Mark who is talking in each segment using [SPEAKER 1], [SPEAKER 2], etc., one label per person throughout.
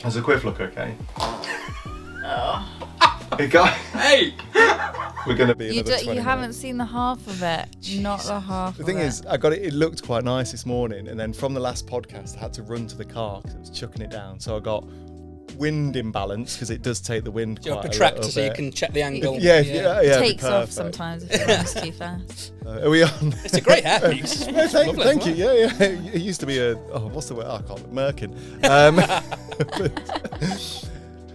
[SPEAKER 1] Does the quiff look okay? Hey guys.
[SPEAKER 2] Hey!
[SPEAKER 1] We're going to be another 20
[SPEAKER 3] You
[SPEAKER 1] minutes.
[SPEAKER 3] haven't seen the half of it. Not the half
[SPEAKER 1] The thing
[SPEAKER 3] of it.
[SPEAKER 1] is, I got it. It looked quite nice this morning, and then from the last podcast, I had to run to the car because it was chucking it down. So I got wind imbalance because it does take the wind.
[SPEAKER 2] Do you have
[SPEAKER 1] quite
[SPEAKER 2] a
[SPEAKER 1] a
[SPEAKER 2] protractor
[SPEAKER 1] little
[SPEAKER 2] so you
[SPEAKER 1] bit.
[SPEAKER 2] can check the angle?
[SPEAKER 1] Yeah,
[SPEAKER 3] It takes
[SPEAKER 1] it'd be
[SPEAKER 3] off
[SPEAKER 1] perfect.
[SPEAKER 3] sometimes if it runs too fast.
[SPEAKER 1] Are we on?
[SPEAKER 2] It's a great hairpiece.
[SPEAKER 1] No, thank
[SPEAKER 2] Lovely,
[SPEAKER 1] you.
[SPEAKER 2] isn't
[SPEAKER 1] Yeah. It used to be what's the word? I can't. Merkin.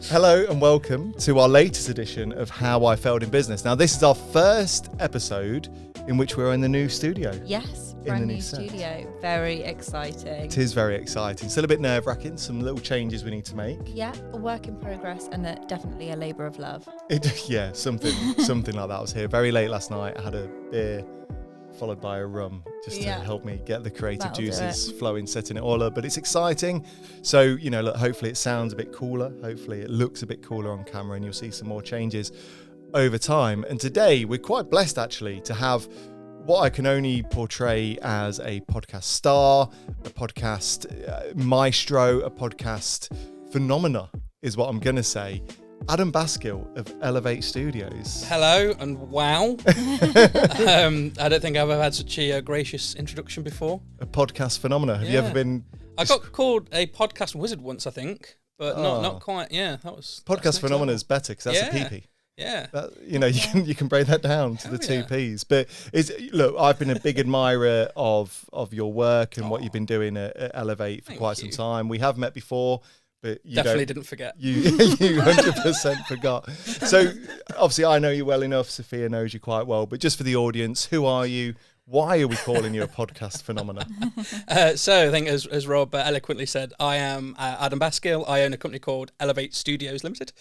[SPEAKER 1] Hello and welcome to our latest edition of How I Failed in Business. Now, this is our first episode in which we're in the new studio.
[SPEAKER 3] Yes,
[SPEAKER 1] the
[SPEAKER 3] brand
[SPEAKER 1] new
[SPEAKER 3] new
[SPEAKER 1] set.
[SPEAKER 3] studio. Very exciting.
[SPEAKER 1] It is very exciting. Still a bit nerve-wracking. Some little changes we need to make.
[SPEAKER 3] Yeah, a work in progress and definitely a labour of love.
[SPEAKER 1] Something like that. I was here very late last night. I had a beer followed by a rum just to help me get the creative
[SPEAKER 3] That'll do
[SPEAKER 1] juices
[SPEAKER 3] it.
[SPEAKER 1] flowing, setting it all up. But it's exciting. So, look, hopefully it sounds a bit cooler. Hopefully it looks a bit cooler on camera and you'll see some more changes over time. And today we're quite blessed actually to have what I can only portray as a podcast star, a podcast maestro, a podcast phenomena is what I'm going to say. Adam Baskill of Elevate Studios.
[SPEAKER 2] Hello and wow. I don't think I've ever had such a gracious introduction before.
[SPEAKER 1] A podcast phenomena. Have you ever been...
[SPEAKER 2] I got called a podcast wizard once, I think, but not quite. Yeah, that was...
[SPEAKER 1] Podcast phenomena is better because that's a
[SPEAKER 2] Yeah.
[SPEAKER 1] PP.
[SPEAKER 2] Yeah.
[SPEAKER 1] You can break that down to the two P's. But look, I've been a big admirer of your work and what you've been doing at Elevate for quite some time. We have met before. But you
[SPEAKER 2] definitely didn't forget.
[SPEAKER 1] You 100% forgot. So obviously I know you well enough. Sophia knows you quite well. But just for the audience, who are you? Why are we calling you a podcast phenomena?
[SPEAKER 2] So I think as Rob eloquently said, I am Adam Baskill. I own a company called Elevate Studios Limited.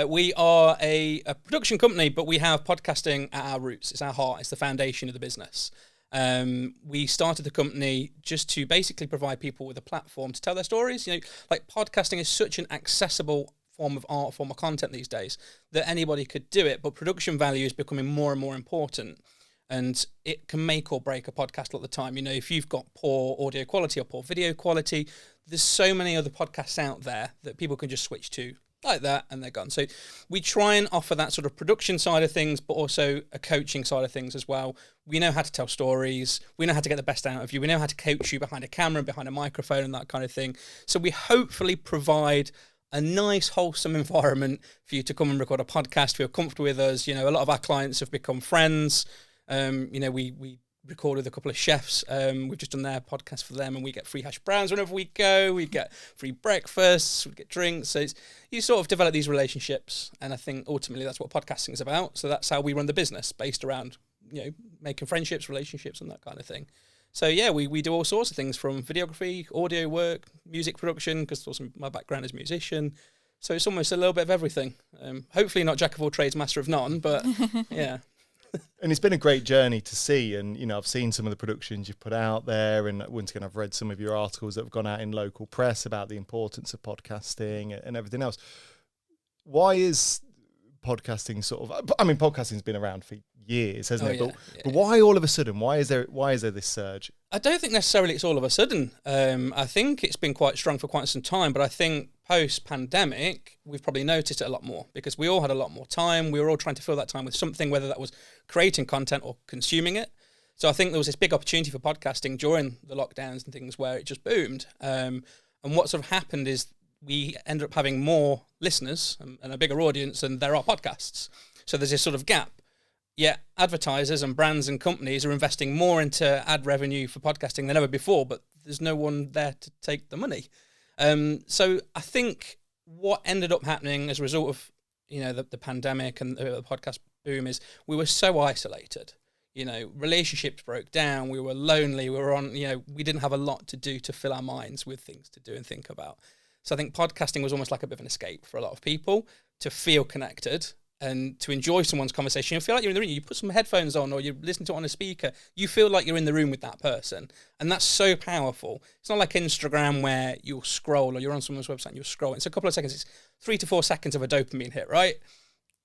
[SPEAKER 2] We are a production company, but we have podcasting at our roots. It's our heart. It's the foundation of the business. We started the company just to basically provide people with a platform to tell their stories. Like podcasting is such an accessible form of art, form of content these days that anybody could do it, but production value is becoming more and more important. And it can make or break a podcast a lot of the time. If you've got poor audio quality or poor video quality, there's so many other podcasts out there that people can just switch to like that and they're gone. So we try and offer that sort of production side of things, but also a coaching side of things as well. We know how to tell stories. We know how to get the best out of you. We know how to coach you behind a camera, behind a microphone and that kind of thing. So we hopefully provide a nice, wholesome environment for you to come and record a podcast, feel comfortable with us. A lot of our clients have become friends. We record with a couple of chefs. We've just done their podcast for them and we get free hash browns whenever we go. We get free breakfasts, we get drinks. So you sort of develop these relationships. And I think ultimately that's what podcasting is about. So that's how we run the business, based around, making friendships, relationships and that kind of thing. So yeah, we do all sorts of things from videography, audio work, music production, because also my background is musician. So it's almost a little bit of everything. Hopefully not jack of all trades, master of none, but yeah.
[SPEAKER 1] And it's been a great journey to see. And, I've seen some of the productions you've put out there. And once again, I've read some of your articles that have gone out in local press about the importance of podcasting and everything else. Why is podcasting podcasting's been around for years, hasn't it? But why all of a sudden? Why is there this surge?
[SPEAKER 2] I don't think necessarily it's all of a sudden. I think it's been quite strong for quite some time, but I think post-pandemic, we've probably noticed it a lot more because we all had a lot more time. We were all trying to fill that time with something, whether that was creating content or consuming it. So I think there was this big opportunity for podcasting during the lockdowns and things where it just boomed. And what sort of happened is we ended up having more listeners and a bigger audience than there are podcasts. So there's this sort of gap. Yet advertisers and brands and companies are investing more into ad revenue for podcasting than ever before, but there's no one there to take the money. So I think what ended up happening as a result of, the pandemic and the podcast boom is we were so isolated. Relationships broke down. We were lonely. We were on, we didn't have a lot to do to fill our minds with things to do and think about. So I think podcasting was almost like a bit of an escape for a lot of people to feel connected and to enjoy someone's conversation. You feel like you're in the room. You put some headphones on or you listen to it on a speaker. You feel like you're in the room with that person. And that's so powerful. It's not like Instagram where you'll scroll or you're on someone's website and you'll scroll. It's a couple of seconds. It's 3 to 4 seconds of a dopamine hit, right?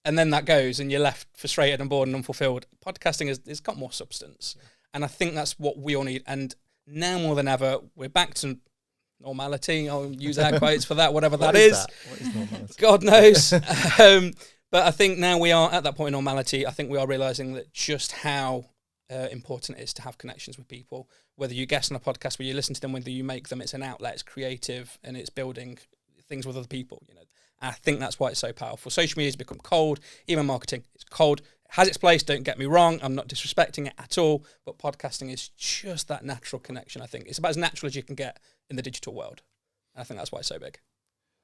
[SPEAKER 2] And then that goes and you're left frustrated and bored and unfulfilled. Podcasting it's got more substance. And I think that's what we all need. And now more than ever, we're back to normality. I'll use air quotes for that, whatever
[SPEAKER 1] What
[SPEAKER 2] that
[SPEAKER 1] is
[SPEAKER 2] is.
[SPEAKER 1] that? What is normality?
[SPEAKER 2] God knows. But I think now we are at that point in normality. I think we are realising that just how important it is to have connections with people. Whether you guest on a podcast, where you listen to them, whether you make them, it's an outlet, it's creative, and it's building things with other people. You know, and I think that's why it's so powerful. Social media has become cold. Email marketing, it's cold. It has its place. Don't get me wrong. I'm not disrespecting it at all. But podcasting is just that natural connection. I think it's about as natural as you can get in the digital world. And I think that's why it's so big.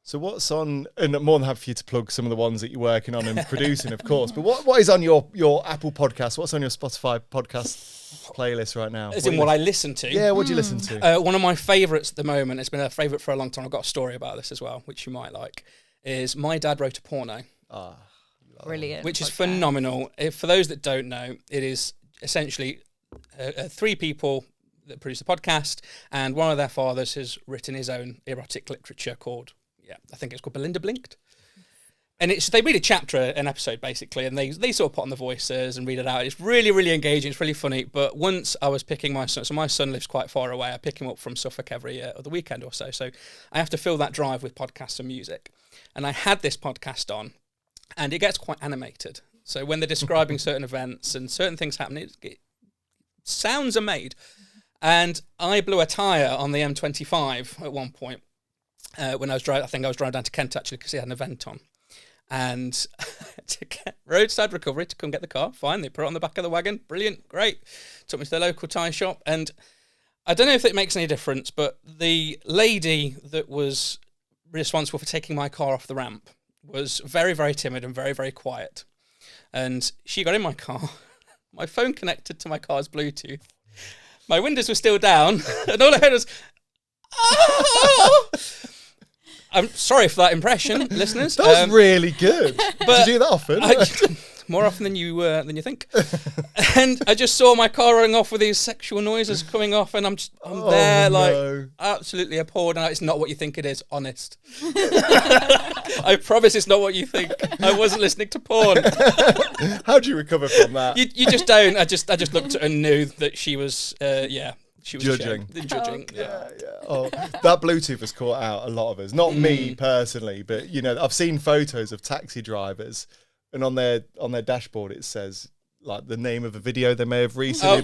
[SPEAKER 1] So what's on, and I'm more than happy for you to plug some of the ones that you're working on and producing, of course, but what is on your Apple podcast? What's on your Spotify podcast playlist right now?
[SPEAKER 2] As in what I listen to?
[SPEAKER 1] Yeah, what do you listen to?
[SPEAKER 2] One of my favourites at the moment, it's been a favourite for a long time, I've got a story about this as well, which you might like, is My Dad Wrote a Porno.
[SPEAKER 3] Brilliant.
[SPEAKER 2] Which is phenomenal. For those that don't know, it is essentially 3 people that produce the podcast, and one of their fathers has written his own erotic literature called, I think it's called Belinda Blinked. And they read a chapter, an episode basically, and they sort of put on the voices and read it out. It's really, really engaging. It's really funny. But once I was picking my son, so my son lives quite far away. I pick him up from Suffolk every other weekend or so. So I have to fill that drive with podcasts and music. And I had this podcast on, and it gets quite animated. So when they're describing certain events and certain things happening, sounds are made. And I blew a tyre on the M25 at one point. When I was driving, I think I was driving down to Kent actually because he had an event on, and to get roadside recovery to come get the car. Fine, they put it on the back of the wagon. Brilliant, great. Took me to the local tyre shop, and I don't know if it makes any difference, but the lady that was responsible for taking my car off the ramp was very, very timid and very, very quiet. And she got in my car. My phone connected to my car's Bluetooth. My windows were still down, and all I heard was, "Oh!" I'm sorry for that impression, listeners.
[SPEAKER 1] That was really good.
[SPEAKER 2] But
[SPEAKER 1] do you do that often?
[SPEAKER 2] More often than you think. And I just saw my car running off with these sexual noises coming off, and I'm there like absolutely appalled. And it's not what you think it is, honest. I promise it's not what you think. I wasn't listening to porn.
[SPEAKER 1] How do you recover from that?
[SPEAKER 2] You just don't. I just looked at her and knew that she was she was
[SPEAKER 1] judging.
[SPEAKER 2] Judging.
[SPEAKER 1] Yeah. Oh, that Bluetooth has caught out a lot of us. Not me personally, but I've seen photos of taxi drivers, and on their dashboard it says like the name of a video they may have recently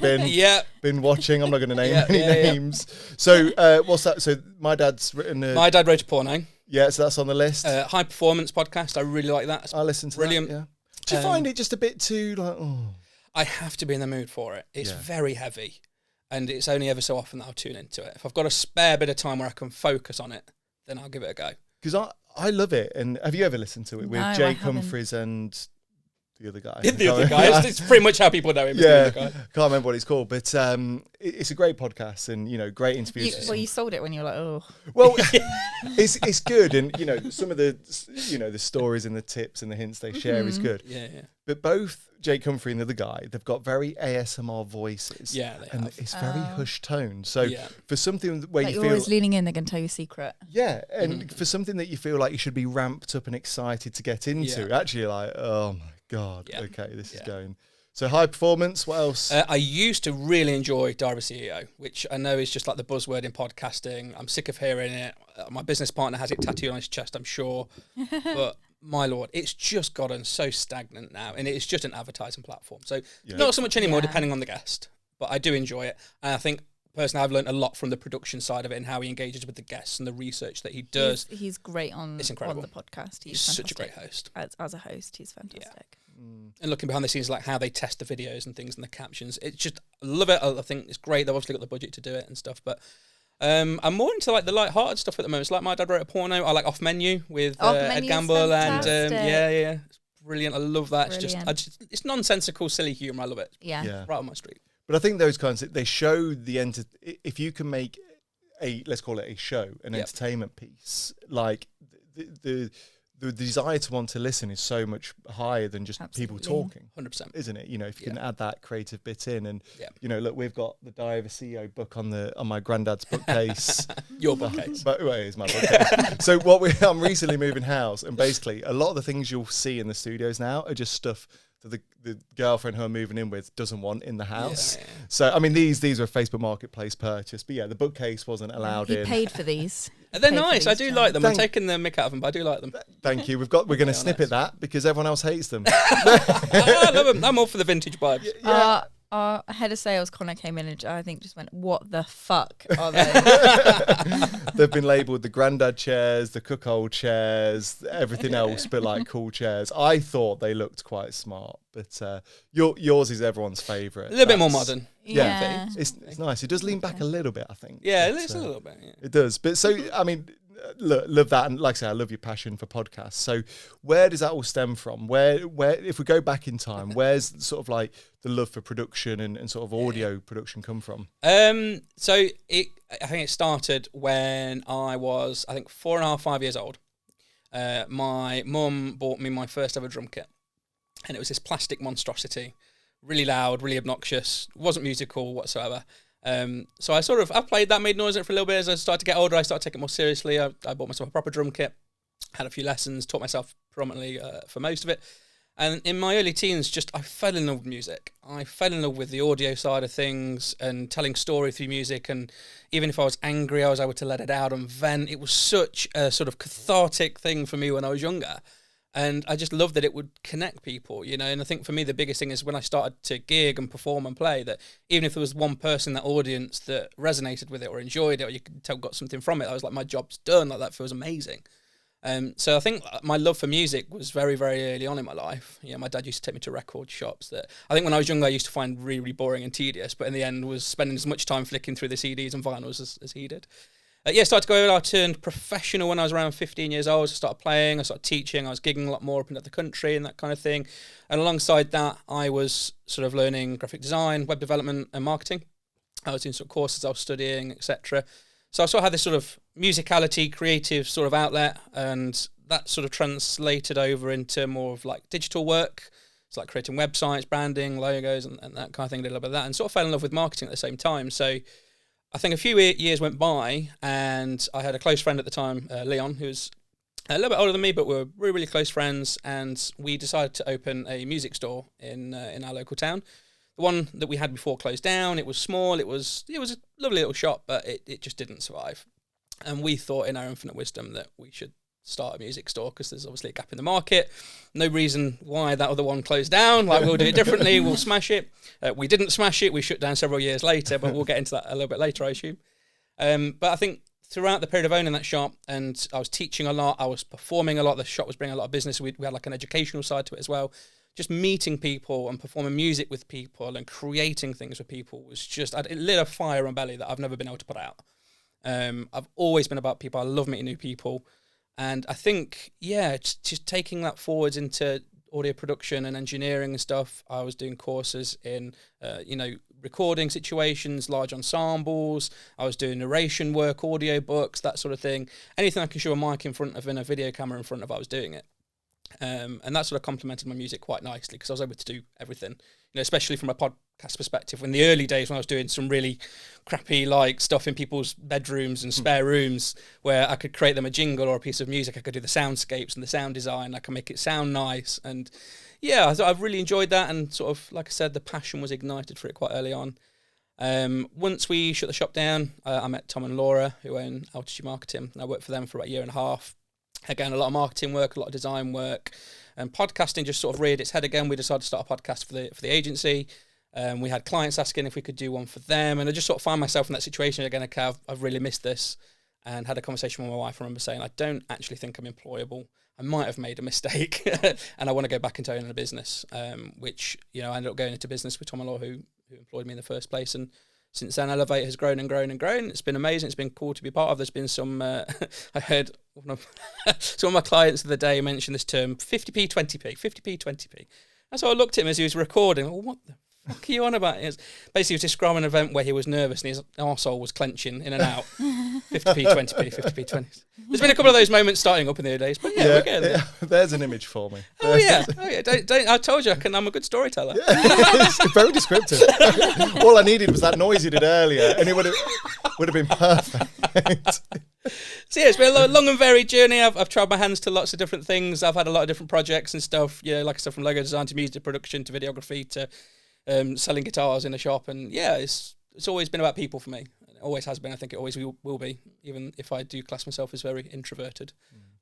[SPEAKER 1] been watching. I'm not going to name any names. So what's that? So my dad's written.
[SPEAKER 2] My Dad Wrote a Porno.
[SPEAKER 1] Yeah, so that's on the list.
[SPEAKER 2] High performance podcast. I really like that.
[SPEAKER 1] I listen to
[SPEAKER 2] brilliant.
[SPEAKER 1] That. Yeah. Do you find it just a bit too like? Oh.
[SPEAKER 2] I have to be in the mood for it. It's very heavy. And it's only ever so often that I'll tune into it. If I've got a spare bit of time where I can focus on it, then I'll give it a go.
[SPEAKER 1] Because I love it. And have you ever listened to it with Jake Humphries and the other guy?
[SPEAKER 2] The other guy. It's pretty much how people know him.
[SPEAKER 1] Yeah, can't remember what it's called. But it's a great podcast and, great interviews.
[SPEAKER 3] You sold it when you were like, oh.
[SPEAKER 1] Well, it's good. And, some of the, the stories and the tips and the hints they share is good.
[SPEAKER 2] Yeah.
[SPEAKER 1] But both Jake Humphrey and the other guy, they've got very ASMR voices.
[SPEAKER 2] Yeah, they
[SPEAKER 1] and
[SPEAKER 2] have.
[SPEAKER 1] it's very hushed tone. So for something where
[SPEAKER 3] like
[SPEAKER 1] you
[SPEAKER 3] you're
[SPEAKER 1] feel
[SPEAKER 3] always leaning in, they're going to tell you a secret.
[SPEAKER 1] Yeah, and for something that you feel like you should be ramped up and excited to get into, actually you're like, oh my God, okay, this is going. So high performance, what else?
[SPEAKER 2] I used to really enjoy Diary CEO, which I know is just like the buzzword in podcasting. I'm sick of hearing it. My business partner has it tattooed on his chest, I'm sure. But my Lord, it's just gotten so stagnant now, and it's just an advertising platform. So not so much anymore, depending on the guest, but I do enjoy it. And I think personally, I've learned a lot from the production side of it and how he engages with the guests and the research that he does.
[SPEAKER 3] He's great on the podcast. He's
[SPEAKER 2] such a great host.
[SPEAKER 3] As a host, he's fantastic.
[SPEAKER 2] And looking behind the scenes, like how they test the videos and things and the captions, it's just, I love it. I think it's great. They've obviously got the budget to do it and stuff, but I'm more into like the light-hearted stuff at the moment. It's like My Dad Wrote a Porno. I like Off Menu with Ed Gamble, and it's brilliant. I love that. Brilliant. It's nonsensical, silly humour. I love it.
[SPEAKER 3] Yeah,
[SPEAKER 2] right on my street.
[SPEAKER 1] But I think those kinds they show the if you can make let's call it a show, an entertainment piece, like the desire to want to listen is so much higher than just people talking.
[SPEAKER 2] 100%.
[SPEAKER 1] Isn't it? If you can add that creative bit in, and look, we've got the Diary of a CEO book on my granddad's bookcase.
[SPEAKER 2] Your bookcase.
[SPEAKER 1] But it's my bookcase. So I'm recently moving house, and basically a lot of the things you'll see in the studios now are just stuff that the girlfriend who I'm moving in with doesn't want in the house.
[SPEAKER 2] Yeah.
[SPEAKER 1] So, I mean, these were a Facebook Marketplace purchase, but yeah, the bookcase wasn't allowed
[SPEAKER 3] He
[SPEAKER 1] in.
[SPEAKER 3] paid for these.
[SPEAKER 2] They're
[SPEAKER 3] Paid for
[SPEAKER 2] nice. I
[SPEAKER 3] these
[SPEAKER 2] do
[SPEAKER 3] chairs.
[SPEAKER 2] like them. I'm taking the mick out of them, but I do like them.
[SPEAKER 1] Thank you. We're going to
[SPEAKER 2] Yeah,
[SPEAKER 1] snippet
[SPEAKER 2] nice.
[SPEAKER 1] that because everyone else hates them.
[SPEAKER 2] I love them. I'm all for the vintage vibes.
[SPEAKER 3] Our head of sales, Connor, came in and I think just went, "What the fuck are they?"
[SPEAKER 1] They've been labelled the granddad chairs, the cuckold chairs, everything else, but like cool chairs. I thought they looked quite smart, but yours is everyone's favourite.
[SPEAKER 2] A little bit more modern.
[SPEAKER 3] Yeah.
[SPEAKER 1] It's nice. It does lean back a little bit, I think.
[SPEAKER 2] Yeah,
[SPEAKER 1] but,
[SPEAKER 2] it's a little bit. Yeah.
[SPEAKER 1] It does. But so, I mean, love that. And like I say, I love your passion for podcasts. So where does that all stem from? Where if we go back in time, where's sort of like the love for production and sort of audio production come from?
[SPEAKER 2] So I think it started when I was, 4.5, 5 years old. My mum bought me my first ever drum kit, and it was this plastic monstrosity, really loud, really obnoxious, wasn't musical whatsoever. So I played that, made noise in it for a little bit. As I started to get older, I started taking it more seriously. I bought myself a proper drum kit, had a few lessons, taught myself predominantly for most of it. And in my early teens, I fell in love with music. I fell in love with the audio side of things and telling story through music. And even if I was angry, I was able to let it out and vent. It was such a sort of cathartic thing for me when I was younger. And I just loved that it would connect people, you know. And I think for me, the biggest thing is when I started to gig and perform and play, that even if there was one person in that audience that resonated with it or enjoyed it, or you could tell got something from it, I was like, my job's done. Like, that feels amazing. So I think my love for music was very, very early on in my life. Yeah, my dad used to take me to record shops that I think when I was younger I used to find really, really boring and tedious, but in the end was spending as much time flicking through the CDs and vinyls as he did. Started to go. I turned professional when I was around 15 years old. I started playing, I started teaching, I was gigging a lot more up and down the country and that kind of thing. And alongside that, I was sort of learning graphic design, web development and marketing. I was doing sort of courses I was studying, etc. So I sort of had this sort of musicality, creative sort of outlet, and that sort of translated over into more of like digital work. It's like creating websites, branding, logos, and that kind of thing, a little bit of that, and sort of fell in love with marketing at the same time. So I think a few years went by, and I had a close friend at the time, Leon, who was a little bit older than me, but we were really, really close friends, and we decided to open a music store in our local town. The one that we had before closed down. It was small. It was a lovely little shop, but it just didn't survive. And we thought, in our infinite wisdom, that we should start a music store because there's obviously a gap in the market. No reason why that other one closed down. Like, we'll do it differently. We'll smash it. We didn't smash it. We shut down several years later, but we'll get into that a little bit later, I assume. But I think throughout the period of owning that shop, and I was teaching a lot, I was performing a lot. The shop was bringing a lot of business. We had like an educational side to it as well. Just meeting people and performing music with people and creating things with people was it lit a fire in my belly that I've never been able to put out. I've always been about people. I love meeting new people. And I think, just taking that forwards into audio production and engineering and stuff. I was doing courses in, recording situations, large ensembles. I was doing narration work, audio books, that sort of thing. Anything I can show a mic in front of and a video camera in front of, I was doing it. And that sort of complemented my music quite nicely because I was able to do everything, especially from a podcast perspective. In the early days when I was doing some really crappy like stuff in people's bedrooms and spare rooms where I could create them a jingle or a piece of music, I could do the soundscapes and the sound design, I could make it sound nice. And yeah, I've really enjoyed that, and sort of, like I said, the passion was ignited for it quite early on. Once we shut the shop down, I met Tom and Laura, who own Altitude Marketing, and I worked for them for about a year and a half. Again, a lot of marketing work, a lot of design work, and podcasting just sort of reared its head again. We decided to start a podcast for the agency. We had clients asking if we could do one for them, and I just sort of found myself in that situation again. Okay, I've really missed this, and had a conversation with my wife. I remember saying, I don't actually think I'm employable. I might have made a mistake, and I want to go back into owning a business, which, I ended up going into business with Tom and Laura, who employed me in the first place. And since then, Elevate has grown and grown and grown. It's been amazing. It's been cool to be part of. There's been some, I heard some of my clients of the day mention this term, 50p, 20p, 50p, 20p. And so I looked at him as he was recording. Well, what the fuck are you on about? Basically, he was describing an event where he was nervous and his arsehole was clenching in and out. 50p, 20p, 50p, 20. There's been a couple of those moments starting up in the early days, but we're getting there.
[SPEAKER 1] There's an image for me.
[SPEAKER 2] Oh yeah. Don't, I told you I'm a good storyteller.
[SPEAKER 1] Yeah, it's very descriptive. All I needed was that noise you did earlier, and it would have been perfect.
[SPEAKER 2] So yeah, it's been a long and varied journey. I've tried my hands to lots of different things. I've had a lot of different projects and stuff. Yeah, like I said, from logo design to music production to videography to selling guitars in a shop. And yeah, it's always been about people for me. It always has been. I think it always will be. Even if I do class myself as very introverted,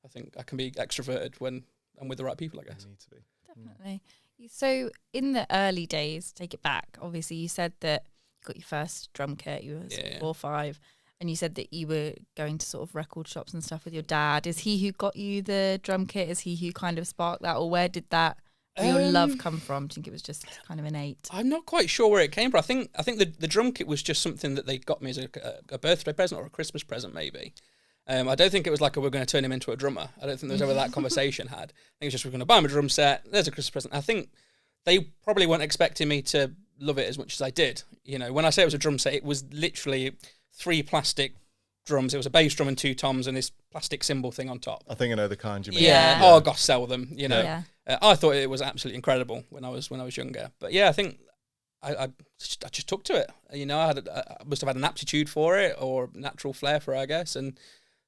[SPEAKER 2] I think I can be extroverted when I'm with the right people, I guess.
[SPEAKER 1] You need to be.
[SPEAKER 3] Definitely. So in the early days, take it back. Obviously, you said that you got your first drum kit. You were 4 or 5. And you said that you were going to sort of record shops and stuff with your dad. Is he who got you the drum kit? Is he who kind of sparked that? Or where did that your love come from? Do you think it was just kind of innate?
[SPEAKER 2] I'm not quite sure where it came from. I think the drum kit was just something that they got me as a birthday present or a Christmas present, maybe. I don't think it was like, we're going to turn him into a drummer. I don't think there was ever that conversation had. I think it's just, we're going to buy him a drum set. There's a Christmas present. I think they probably weren't expecting me to love it as much as I did. You know, when I say it was a drum set, it was literally 3 plastic drums. It was a bass drum and 2 toms and this plastic cymbal thing on top.
[SPEAKER 1] I think I know the kind you mean.
[SPEAKER 2] Yeah. Oh gosh, sell them. You know. Yeah. I thought it was absolutely incredible when I was younger. But yeah, I think I just took to it. You know, I must have had an aptitude for it or natural flair for it, I guess. And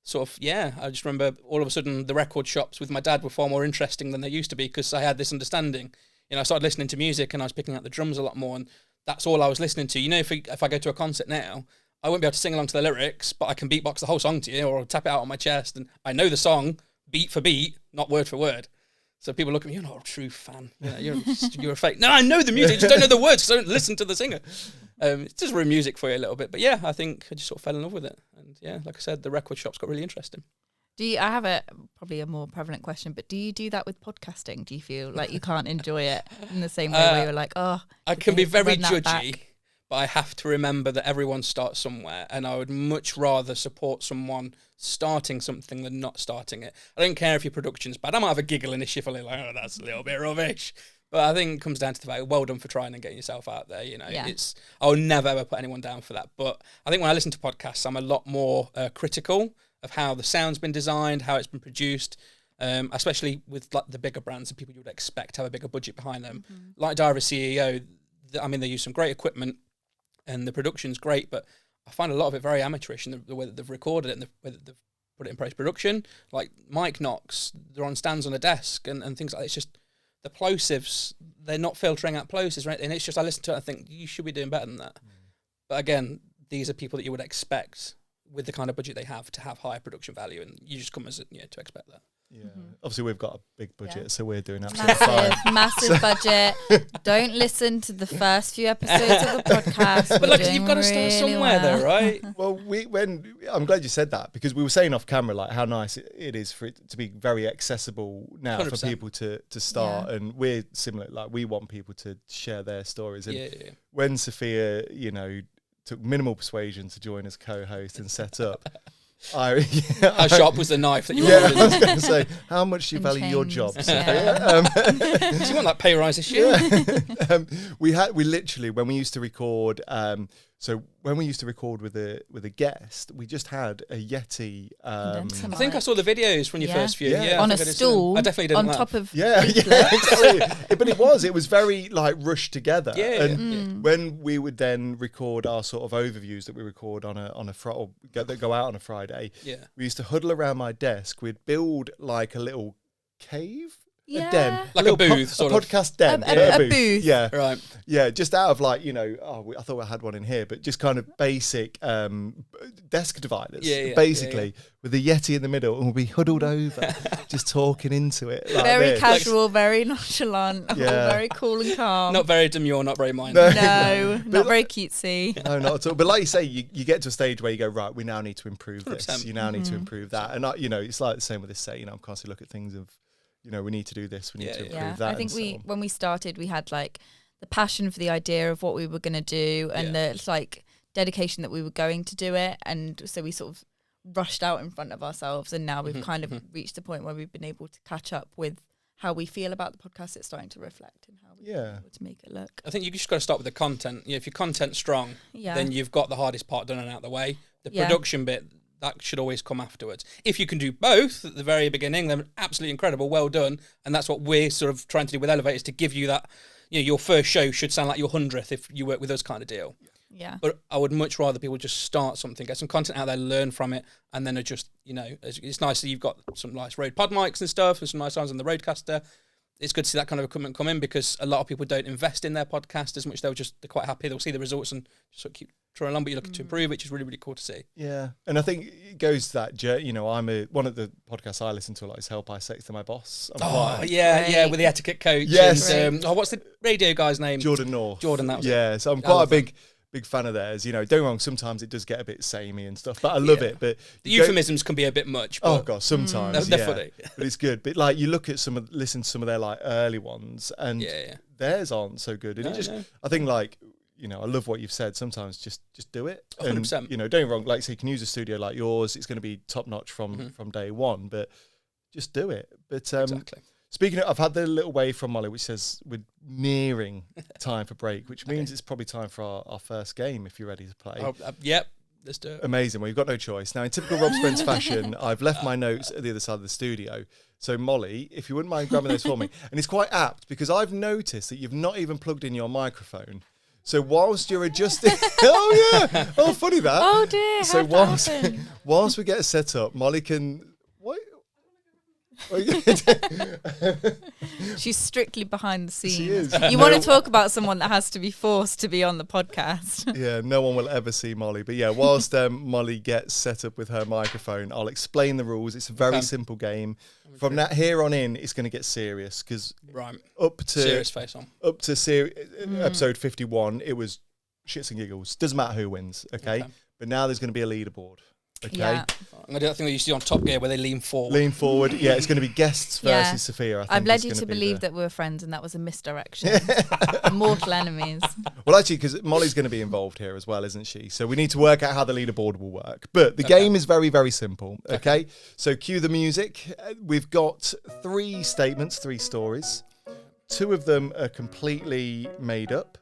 [SPEAKER 2] sort of, yeah, I just remember all of a sudden the record shops with my dad were far more interesting than they used to be because I had this understanding. You know, I started listening to music and I was picking up the drums a lot more, and that's all I was listening to. You know, if I go to a concert now, I won't be able to sing along to the lyrics, but I can beatbox the whole song to you, or I'll tap it out on my chest, and I know the song beat for beat, not word for word. So people look at me, you're not a true fan. You know, you're a fake. No, I know the music, just don't know the words because I don't listen to the singer. It's just ruined music for you a little bit. But yeah, I think I just sort of fell in love with it. And yeah, like I said, the record shops got really interesting.
[SPEAKER 3] I have probably a more prevalent question, but do you do that with podcasting? Do you feel like you can't enjoy it in the same way where you're like,
[SPEAKER 2] I can be very judgy, but I have to remember that everyone starts somewhere, and I would much rather support someone starting something than not starting it. I don't care if your production's bad. I might have a giggle initially, like, oh, that's a little bit rubbish. But I think it comes down to the fact, well done for trying and getting yourself out there. You know, I will never ever put anyone down for that. But I think when I listen to podcasts, I'm a lot more critical of how the sound's been designed, how it's been produced, especially with like the bigger brands and people you would expect to have a bigger budget behind them. Like Diary CEO, I mean, they use some great equipment and the production's great, but I find a lot of it very amateurish in the way that they've recorded it and the way that they've put it in post-production. Like mic knocks, they're on stands on a desk and things like that. It's just the plosives, they're not filtering out plosives, right? And it's just, I listen to it, I think you should be doing better than that. But again, these are people that you would expect with the kind of budget they have to have higher production value, and you just come as to expect that.
[SPEAKER 1] Yeah, obviously we've got a big budget, so we're doing absolutely fine.
[SPEAKER 3] Massive budget. Don't listen to the first few episodes of the podcast.
[SPEAKER 2] But like, you've got to start somewhere, though, right?
[SPEAKER 1] Well, I'm glad you said that, because we were saying off camera like how nice it is for it to be very accessible now 100%. For people to start, and we're similar. Like we want people to share their stories. And when Sophia, took minimal persuasion to join as co-host and set up. How
[SPEAKER 2] sharp was the knife that you
[SPEAKER 1] I was going to say, how much do you value your job?
[SPEAKER 2] Do you want that pay rise this year?
[SPEAKER 1] We literally, when we used to record, so when we used to record with a guest, we just had a Yeti. I
[SPEAKER 2] think I saw the videos from your first few. Yeah,
[SPEAKER 3] on a stool.
[SPEAKER 2] I definitely didn't.
[SPEAKER 3] On top of
[SPEAKER 1] exactly. But it was very like rushed together. When we would then record our sort of overviews that we record on a Friday, that go out on a Friday, we used to huddle around my desk. We'd build like a little cave. A den,
[SPEAKER 2] like a booth, sort of
[SPEAKER 1] podcast den,
[SPEAKER 3] a booth.
[SPEAKER 1] Yeah,
[SPEAKER 2] right.
[SPEAKER 1] Yeah, just out of like I thought I had one in here, but just kind of basic desk dividers, basically, with the Yeti in the middle, and we'll be huddled over, just talking into it. Like
[SPEAKER 3] very
[SPEAKER 1] this.
[SPEAKER 3] Casual, very nonchalant, very cool and calm.
[SPEAKER 2] Not very demure, not very minded.
[SPEAKER 3] No, not very cutesy.
[SPEAKER 1] No, not at all. But like you say, you get to a stage where you go, right, we now need to improve this. 100%. You now need to improve that, and it's like the same with this set. I'm constantly looking at things of. We need to do this. We need to improve that.
[SPEAKER 3] I think when we started, we had like the passion for the idea of what we were going to do, and the like dedication that we were going to do it, and so we sort of rushed out in front of ourselves. And now we've kind of reached a point where we've been able to catch up with how we feel about the podcast. It's starting to reflect in how we're able to make it look.
[SPEAKER 2] I think you just got to start with the content. If your content's strong, then you've got the hardest part done and out of the way. The production bit, that should always come afterwards. If you can do both at the very beginning, then absolutely incredible, well done. And that's what we're sort of trying to do with Elevate, is to give you that, your first show should sound like your 100th if you work with us kind of deal.
[SPEAKER 3] Yeah.
[SPEAKER 2] But I would much rather people just start something, get some content out there, learn from it, and then adjust. It's nice that you've got some nice Rode pod mics and stuff, and some nice sounds on the Rodecaster. It's good to see that kind of equipment come in, because a lot of people don't invest in their podcast as much. They're quite happy. They'll see the results and just sort of keep trying along, but you're looking to improve, which is really, really cool to see.
[SPEAKER 1] Yeah. And I think it goes to that, one of the podcasts I listen to a lot is Help I Sexted My Boss.
[SPEAKER 2] Yeah, with the etiquette coach.
[SPEAKER 1] Yes.
[SPEAKER 2] And, what's the radio guy's name?
[SPEAKER 1] Jordan North.
[SPEAKER 2] Jordan, that was
[SPEAKER 1] it. So I'm quite a big fan of theirs. Don't get me wrong, sometimes it does get a bit samey and stuff, but I love it. But
[SPEAKER 2] the euphemisms can be a bit much. But
[SPEAKER 1] gosh, sometimes
[SPEAKER 2] they're funny.
[SPEAKER 1] But it's good. But you look at listen to some of their early ones, and theirs aren't so good. And I think I love what you've said. Sometimes just do it.
[SPEAKER 2] 100%.
[SPEAKER 1] And, don't get me wrong, like say you can use a studio like yours, it's going to be top notch from day one, but just do it. But
[SPEAKER 2] exactly.
[SPEAKER 1] Speaking of, I've had the little wave from Molly which says we're nearing time for break, which means it's probably time for our first game if you're ready to play.
[SPEAKER 2] Yep, let's do it.
[SPEAKER 1] Amazing. Well, you've got no choice. Now, in typical Rob Spence fashion, I've left my notes at the other side of the studio. So, Molly, if you wouldn't mind grabbing those for me. And it's quite apt because I've noticed that you've not even plugged in your microphone. So whilst you're adjusting... Oh, yeah. Oh, funny that.
[SPEAKER 3] Oh, dear.
[SPEAKER 1] So whilst we get it set up, Molly can... What?
[SPEAKER 3] She's strictly behind the scenes.
[SPEAKER 1] She is.
[SPEAKER 3] You want to talk about someone that has to be forced to be on the podcast.
[SPEAKER 1] Yeah, no one will ever see Molly. But yeah, whilst Molly gets set up with her microphone, I'll explain the rules. It's a very simple game. From here on in, it's going to get serious because up to
[SPEAKER 2] serious face on.
[SPEAKER 1] Up to episode 51, it was shits and giggles. Doesn't matter who wins, okay? But now there's going to be a leaderboard. Okay.
[SPEAKER 3] Yeah.
[SPEAKER 2] I'm going to do that thing that you see on Top Gear where they lean forward.
[SPEAKER 1] Yeah, it's going to be guests versus Sophia. I think
[SPEAKER 3] I've led you to believe that we were friends, and that was a misdirection. Mortal enemies.
[SPEAKER 1] Well, actually, because Molly's going to be involved here as well, isn't she? So we need to work out how the leaderboard will work. But the game is very, very simple. Okay. So cue the music. We've got 3 statements, 3 stories. 2 of them are completely made up.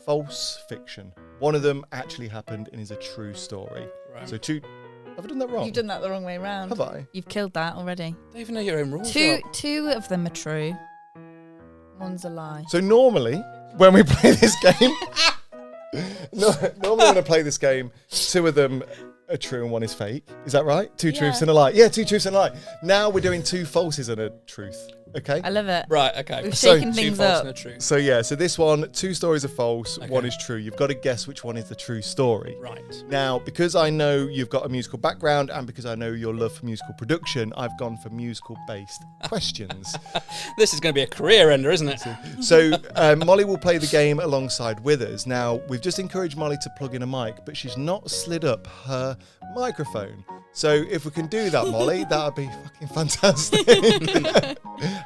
[SPEAKER 1] False fiction. One of them actually happened and is a true story. Right. So 2... Have I done that wrong?
[SPEAKER 3] You've done that the wrong way around.
[SPEAKER 1] Have I?
[SPEAKER 3] You've killed that already.
[SPEAKER 2] Don't even know your own rules.
[SPEAKER 3] Two of them are true. One's a lie.
[SPEAKER 1] So normally, when we play this game... normally when I play this game, 2 of them are true and 1 is fake. Is that right? 2 truths and a lie. Yeah, 2 truths and a lie. Now we're doing 2 falses and a truth. Okay?
[SPEAKER 3] I love it.
[SPEAKER 2] Right, okay.
[SPEAKER 3] We've shaken things up.
[SPEAKER 1] So this one, 2 stories are false, 1 is true. You've got to guess which one is the true story.
[SPEAKER 2] Right.
[SPEAKER 1] Now, because I know you've got a musical background and because I know your love for musical production, I've gone for musical-based questions.
[SPEAKER 2] This is going to be a career ender, isn't it?
[SPEAKER 1] So Molly will play the game alongside with us. Now, we've just encouraged Molly to plug in a mic, but she's not slid up her microphone. So if we can do that, Molly, that would be fucking fantastic.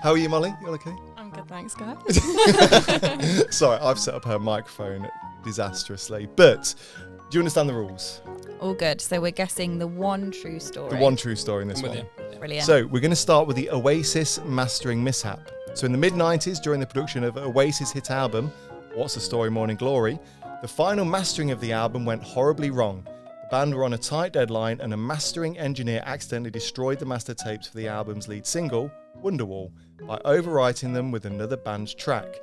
[SPEAKER 1] How are you, Molly? You all okay?
[SPEAKER 3] I'm good, thanks, guys.
[SPEAKER 1] Sorry, I've set up her microphone disastrously. But do you understand the rules?
[SPEAKER 3] All good. So we're guessing the 1 true story.
[SPEAKER 1] The 1 true story in this one.
[SPEAKER 3] Brilliant.
[SPEAKER 1] So we're going to start with the Oasis mastering mishap. So in the mid-90s, during the production of Oasis' hit album, What's the Story, Morning Glory, the final mastering of the album went horribly wrong. The band were on a tight deadline and a mastering engineer accidentally destroyed the master tapes for the album's lead single, Wonderwall, by overwriting them with another band's track.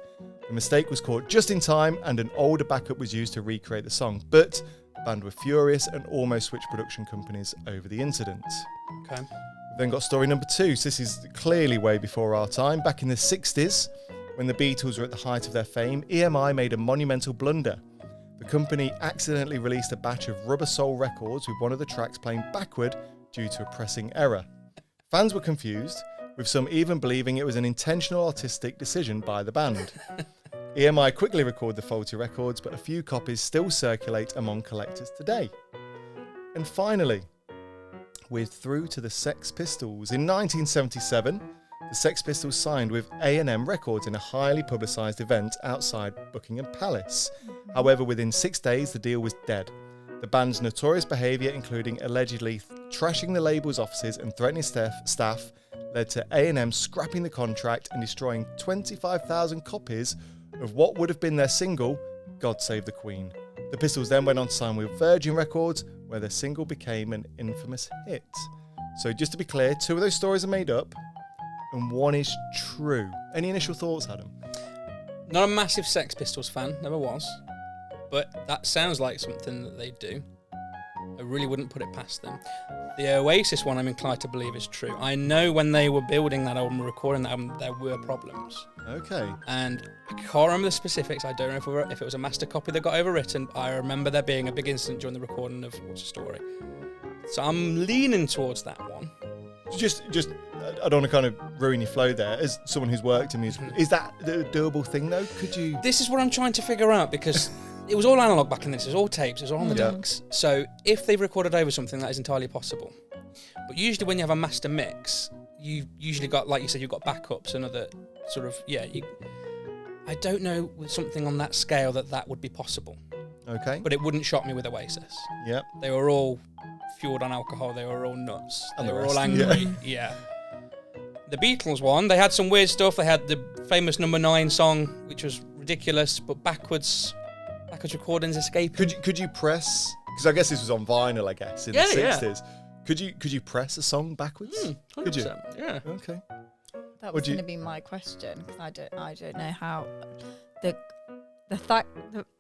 [SPEAKER 1] The mistake was caught just in time and an older backup was used to recreate the song, but the band were furious and almost switched production companies over the incident.
[SPEAKER 2] Okay.
[SPEAKER 1] We've then got story number 2. So this is clearly way before our time. Back in the 60s, when the Beatles were at the height of their fame, EMI made a monumental blunder. The company accidentally released a batch of Rubber Soul records with one of the tracks playing backward due to a pressing error. Fans were confused, with some even believing it was an intentional artistic decision by the band. EMI quickly recorded the faulty records, but a few copies still circulate among collectors today. And finally, we're through to the Sex Pistols. In 1977, the Sex Pistols signed with A&M Records in a highly publicised event outside Buckingham Palace. However, within 6 days, the deal was dead. The band's notorious behaviour, including allegedly trashing the label's offices and threatening staff, led to A&M scrapping the contract and destroying 25,000 copies of what would have been their single, God Save the Queen. The Pistols then went on to sign with Virgin Records, where their single became an infamous hit. So just to be clear, 2 of those stories are made up and 1 is true. Any initial thoughts, Adam?
[SPEAKER 2] Not a massive Sex Pistols fan, never was. But that sounds like something that they do. I really wouldn't put it past them. The Oasis one, I'm inclined to believe is true. I know when they were building that album, recording that album, there were problems.
[SPEAKER 1] Okay.
[SPEAKER 2] And I can't remember the specifics. I don't know if it was a master copy that got overwritten. I remember there being a big incident during the recording of What's the Story. So I'm leaning towards that one.
[SPEAKER 1] Just, I don't want to kind of ruin your flow there. As someone who's worked in music, is that a doable thing though? Could you?
[SPEAKER 2] This is what I'm trying to figure out because it was all analog back in this. It was all tapes. It was all on the decks. So if they've recorded over something, that is entirely possible. But usually when you have a master mix, you've usually got, like you said, you've got backups and other sort of, I don't know with something on that scale that would be possible.
[SPEAKER 1] Okay.
[SPEAKER 2] But it wouldn't shock me with Oasis.
[SPEAKER 1] Yeah.
[SPEAKER 2] They were all fueled on alcohol. They were all nuts.
[SPEAKER 1] And
[SPEAKER 2] they
[SPEAKER 1] the
[SPEAKER 2] were
[SPEAKER 1] rest.
[SPEAKER 2] all angry. Yeah. The Beatles one, they had some weird stuff. They had the famous number 9 song, which was ridiculous, but backwards recordings escaping.
[SPEAKER 1] Could you press? Because I guess this was on vinyl. I guess in the 60s. Could you press a song backwards?
[SPEAKER 2] 100%.
[SPEAKER 1] Could you?
[SPEAKER 2] Yeah.
[SPEAKER 1] Okay.
[SPEAKER 3] That was going to be my question because I don't know how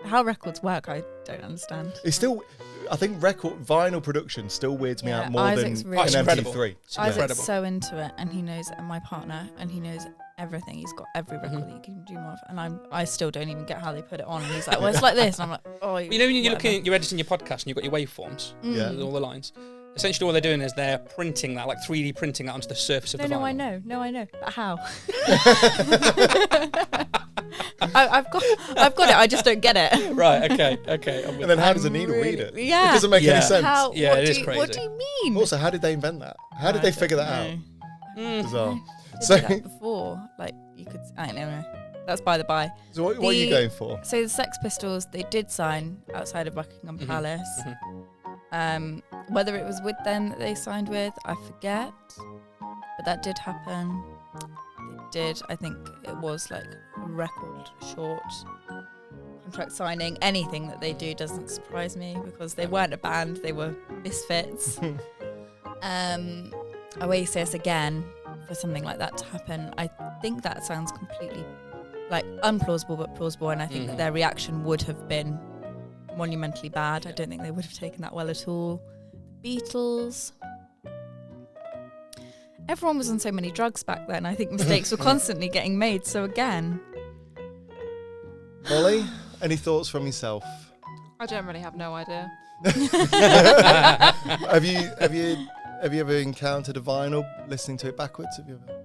[SPEAKER 3] how records work. I don't understand.
[SPEAKER 1] It's still, I think vinyl production still weirds me out more
[SPEAKER 3] Isaac's
[SPEAKER 1] than
[SPEAKER 3] really
[SPEAKER 1] an MP3.
[SPEAKER 3] Isaac's so into it, and he knows, and my partner, and he knows everything. He's got every record that you can do more of, and I still don't even get how they put it on. And he's like, well, it's like this, and I'm like, oh.
[SPEAKER 2] You know, when you're you're editing your podcast and you've got your waveforms, with all the lines. Essentially, all they're doing is they're printing that, like 3D printing that onto the surface of the vinyl.
[SPEAKER 3] No, I know. But how? I've got it. I just don't get it.
[SPEAKER 2] Right. Okay.
[SPEAKER 1] And then how does a needle read it?
[SPEAKER 3] Yeah.
[SPEAKER 1] It doesn't make any sense.
[SPEAKER 2] It is crazy.
[SPEAKER 3] What do you mean?
[SPEAKER 1] Also, how did they invent that? How did they figure that out? Bizarre.
[SPEAKER 3] So that before, like you could. I don't know. That's by the by.
[SPEAKER 1] So what are you going for?
[SPEAKER 3] So the Sex Pistols, they did sign outside of Buckingham Palace. Whether it was with them that they signed with, I forget. But that did happen. It did. I think it was like a record short contract signing. Anything that they do doesn't surprise me because they weren't a band, they were misfits. Oasis, again, for something like that to happen, I think that sounds completely like unplausible but plausible, and I think that their reaction would have been monumentally bad. I don't think they would have taken that well at all. Beatles, everyone was on so many drugs back then. I think mistakes were constantly getting made. So again,
[SPEAKER 1] Molly, any thoughts from yourself?
[SPEAKER 4] I generally have no idea.
[SPEAKER 1] Have you ever encountered a vinyl listening to it backwards? Have you ever?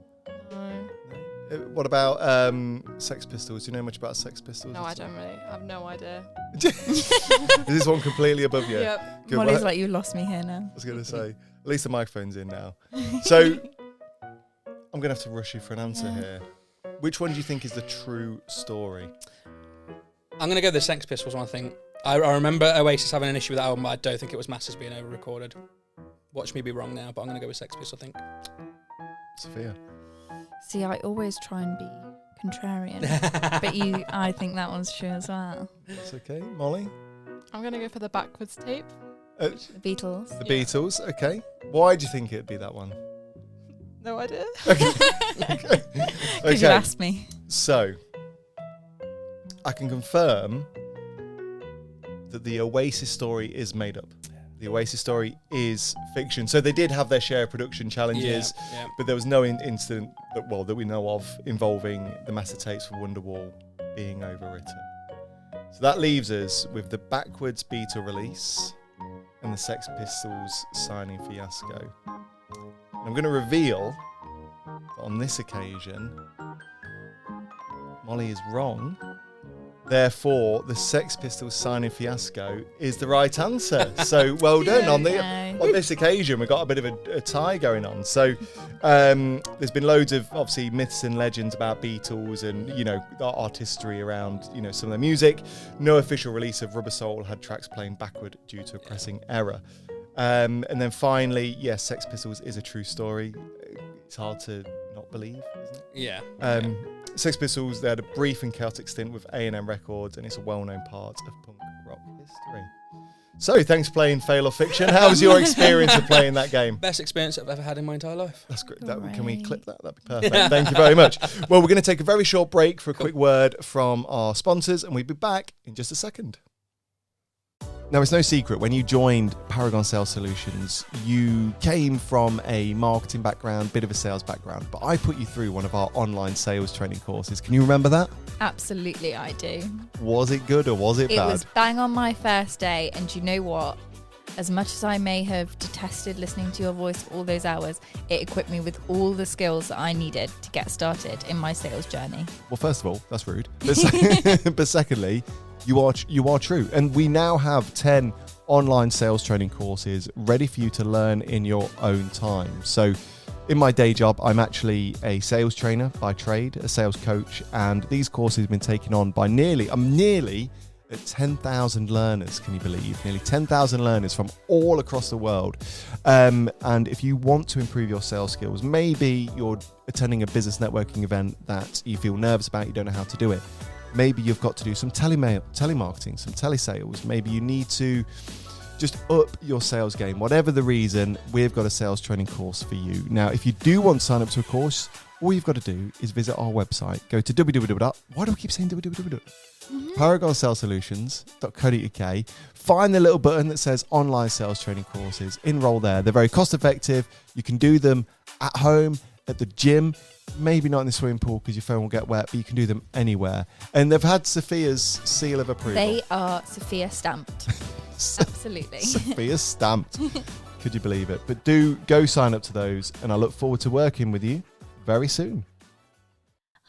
[SPEAKER 1] No. What about Sex Pistols? Do you know much about Sex Pistols?
[SPEAKER 4] No, I don't really. I have no idea.
[SPEAKER 1] Is this one completely above you?
[SPEAKER 4] Yep.
[SPEAKER 1] Good.
[SPEAKER 3] Molly's like, you lost me here now.
[SPEAKER 1] I was going to say, at least the microphone's in now. So I'm going to have to rush you for an answer here. Which one do you think is the true story?
[SPEAKER 2] I'm going to go the Sex Pistols one, I think. I remember Oasis having an issue with that album, but I don't think it was Masters being over-recorded. Watch me be wrong now, but I'm going to go with Sex Pistols, I think.
[SPEAKER 1] Sophia.
[SPEAKER 3] See, I always try and be contrarian, but I think that one's true as well.
[SPEAKER 1] That's okay. Molly?
[SPEAKER 4] I'm going to go for the backwards tape.
[SPEAKER 3] The Beatles.
[SPEAKER 1] The Beatles, okay. Why do you think it'd be that one?
[SPEAKER 4] No idea.
[SPEAKER 3] Because you asked me.
[SPEAKER 1] So, I can confirm that the Oasis story is made up. The Oasis story is fiction. So they did have their share of production challenges, but there was no incident that we know of involving the master tapes for Wonderwall being overwritten. So that leaves us with the backwards Beatle release and the Sex Pistols signing fiasco. And I'm going to reveal that on this occasion, Molly is wrong. Therefore, the Sex Pistols signing fiasco is the right answer. So well done. On this occasion, we got a bit of a tie going on. So there's been loads of obviously myths and legends about Beatles and art history around some of their music. No official release of Rubber Soul had tracks playing backward due to a pressing error. And then finally, yes, Sex Pistols is a true story. It's hard to not believe, isn't it?
[SPEAKER 2] Yeah.
[SPEAKER 1] Sex Pistols, they had a brief and chaotic stint with A&M Records, and it's a well-known part of punk rock history. So, thanks for playing Fail or Fiction. How was your experience of playing that game?
[SPEAKER 2] Best experience I've ever had in my entire life.
[SPEAKER 1] That's great. Can we clip that? That'd be perfect. Thank you very much. Well, we're going to take a very short break for a quick word from our sponsors, and we'll be back in just a second. Now, it's no secret, when you joined Paragon Sales Solutions, you came from a marketing background, bit of a sales background, but I put you through one of our online sales training courses. Can you remember that?
[SPEAKER 3] Absolutely, I do.
[SPEAKER 1] Was it good or was it bad?
[SPEAKER 3] It was bang on my first day, and you know what? As much as I may have detested listening to your voice for all those hours, it equipped me with all the skills that I needed to get started in my sales journey.
[SPEAKER 1] Well, first of all, that's rude. But secondly, you are true. And we now have 10 online sales training courses ready for you to learn in your own time. So in my day job, I'm actually a sales trainer by trade, a sales coach, and these courses have been taken on by nearly at 10,000 learners, can you believe? Nearly 10,000 learners from all across the world. And if you want to improve your sales skills, maybe you're attending a business networking event that you feel nervous about, you don't know how to do it. Maybe you've got to do some telemarketing, some telesales. Maybe you need to just up your sales game. Whatever the reason, we've got a sales training course for you. Now, if you do want to sign up to a course, all you've got to do is visit our website. Go to www. Why do I keep saying www? ParagonSalesSolutions.co.uk. Find the little button that says online sales training courses. Enroll there. They're very cost effective. You can do them at home, at the gym, maybe not in the swimming pool because your phone will get wet, but you can do them anywhere. And they've had Sophia's seal of approval.
[SPEAKER 3] They are Sophia stamped. Absolutely.
[SPEAKER 1] Sophia stamped. Could you believe it? But do go sign up to those, and I look forward to working with you very soon.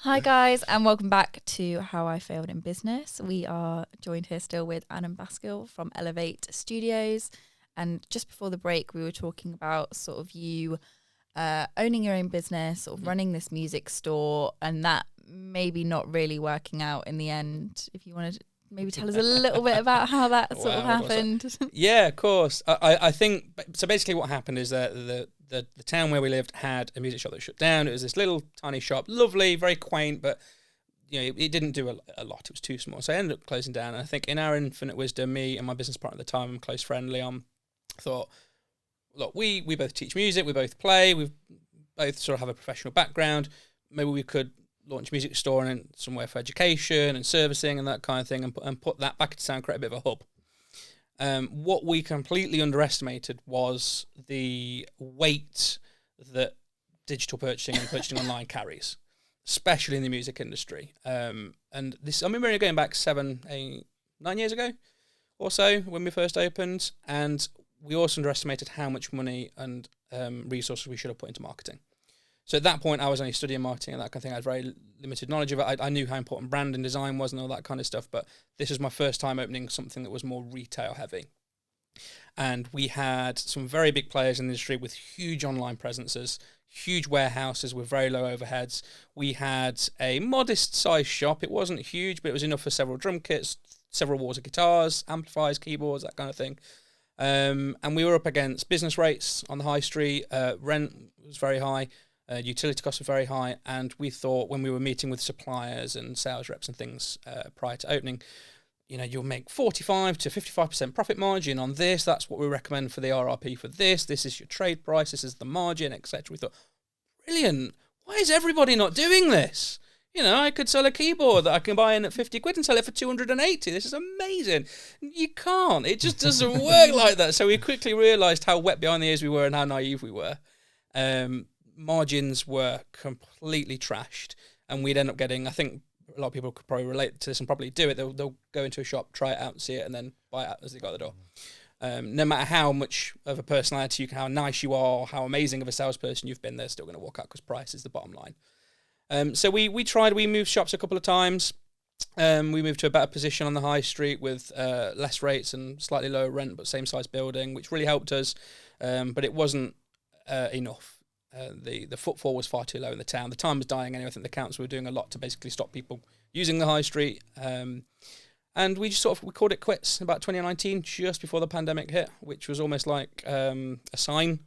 [SPEAKER 3] Hi guys, and welcome back to How I Failed in Business. We are joined here still with Adam Baskill from Elevate Studios. And just before the break, we were talking about sort of you owning your own business, or running this music store, and that maybe not really working out in the end. If you wanted to maybe tell us a little bit about how that sort of happened.
[SPEAKER 2] Yeah, of course. I think, so basically what happened is that the town where we lived had a music shop that shut down. It was this little tiny shop, lovely, very quaint, but it didn't do a lot. It was too small. So I ended up closing down. And I think in our infinite wisdom, me and my business partner at the time, I'm close friend, Leon, thought, look, we both teach music, we both play, we both sort of have a professional background. Maybe we could launch a music store and somewhere for education and servicing and that kind of thing, and put that back into town, create a bit of a hub. What we completely underestimated was the weight that digital purchasing and purchasing online carries, especially in the music industry. And this, I remember going back 7, 8, 9 years ago or so when we first opened, and we also underestimated how much money and resources we should have put into marketing. So at that point, I was only studying marketing and that kind of thing. I had very limited knowledge of it. I knew how important brand and design was and all that kind of stuff, but this was my first time opening something that was more retail heavy. And we had some very big players in the industry with huge online presences, huge warehouses with very low overheads. We had a modest sized shop. It wasn't huge, but it was enough for several drum kits, several walls of guitars, amplifiers, keyboards, that kind of thing. And we were up against business rates on the high street. Rent was very high. Utility costs were very high, and we thought when we were meeting with suppliers and sales reps and things prior to opening, you'll make 45 to 55% profit margin on this. That's what we recommend for the RRP for this. This is your trade price. This is the margin, etc. We thought, brilliant. Why is everybody not doing this? I could sell a keyboard that I can buy in at 50 quid and sell it for 280. This is amazing. You can't. It just doesn't work like that. So we quickly realised how wet behind the ears we were and how naive we were. Margins were completely trashed, and we'd end up getting, I think a lot of people could probably relate to this and probably do it. They'll go into a shop, try it out, see it, and then buy it out as they go out the door. No matter how much of a personality how nice you are, or how amazing of a salesperson you've been, they're still going to walk out because price is the bottom line. So we moved shops a couple of times. We moved to a better position on the high street with less rates and slightly lower rent, but same size building, which really helped us. But it wasn't enough. The footfall was far too low in the town. The time was dying anyway. I think the council were doing a lot to basically stop people using the high street. And we just we called it quits about 2019, just before the pandemic hit, which was almost like a sign.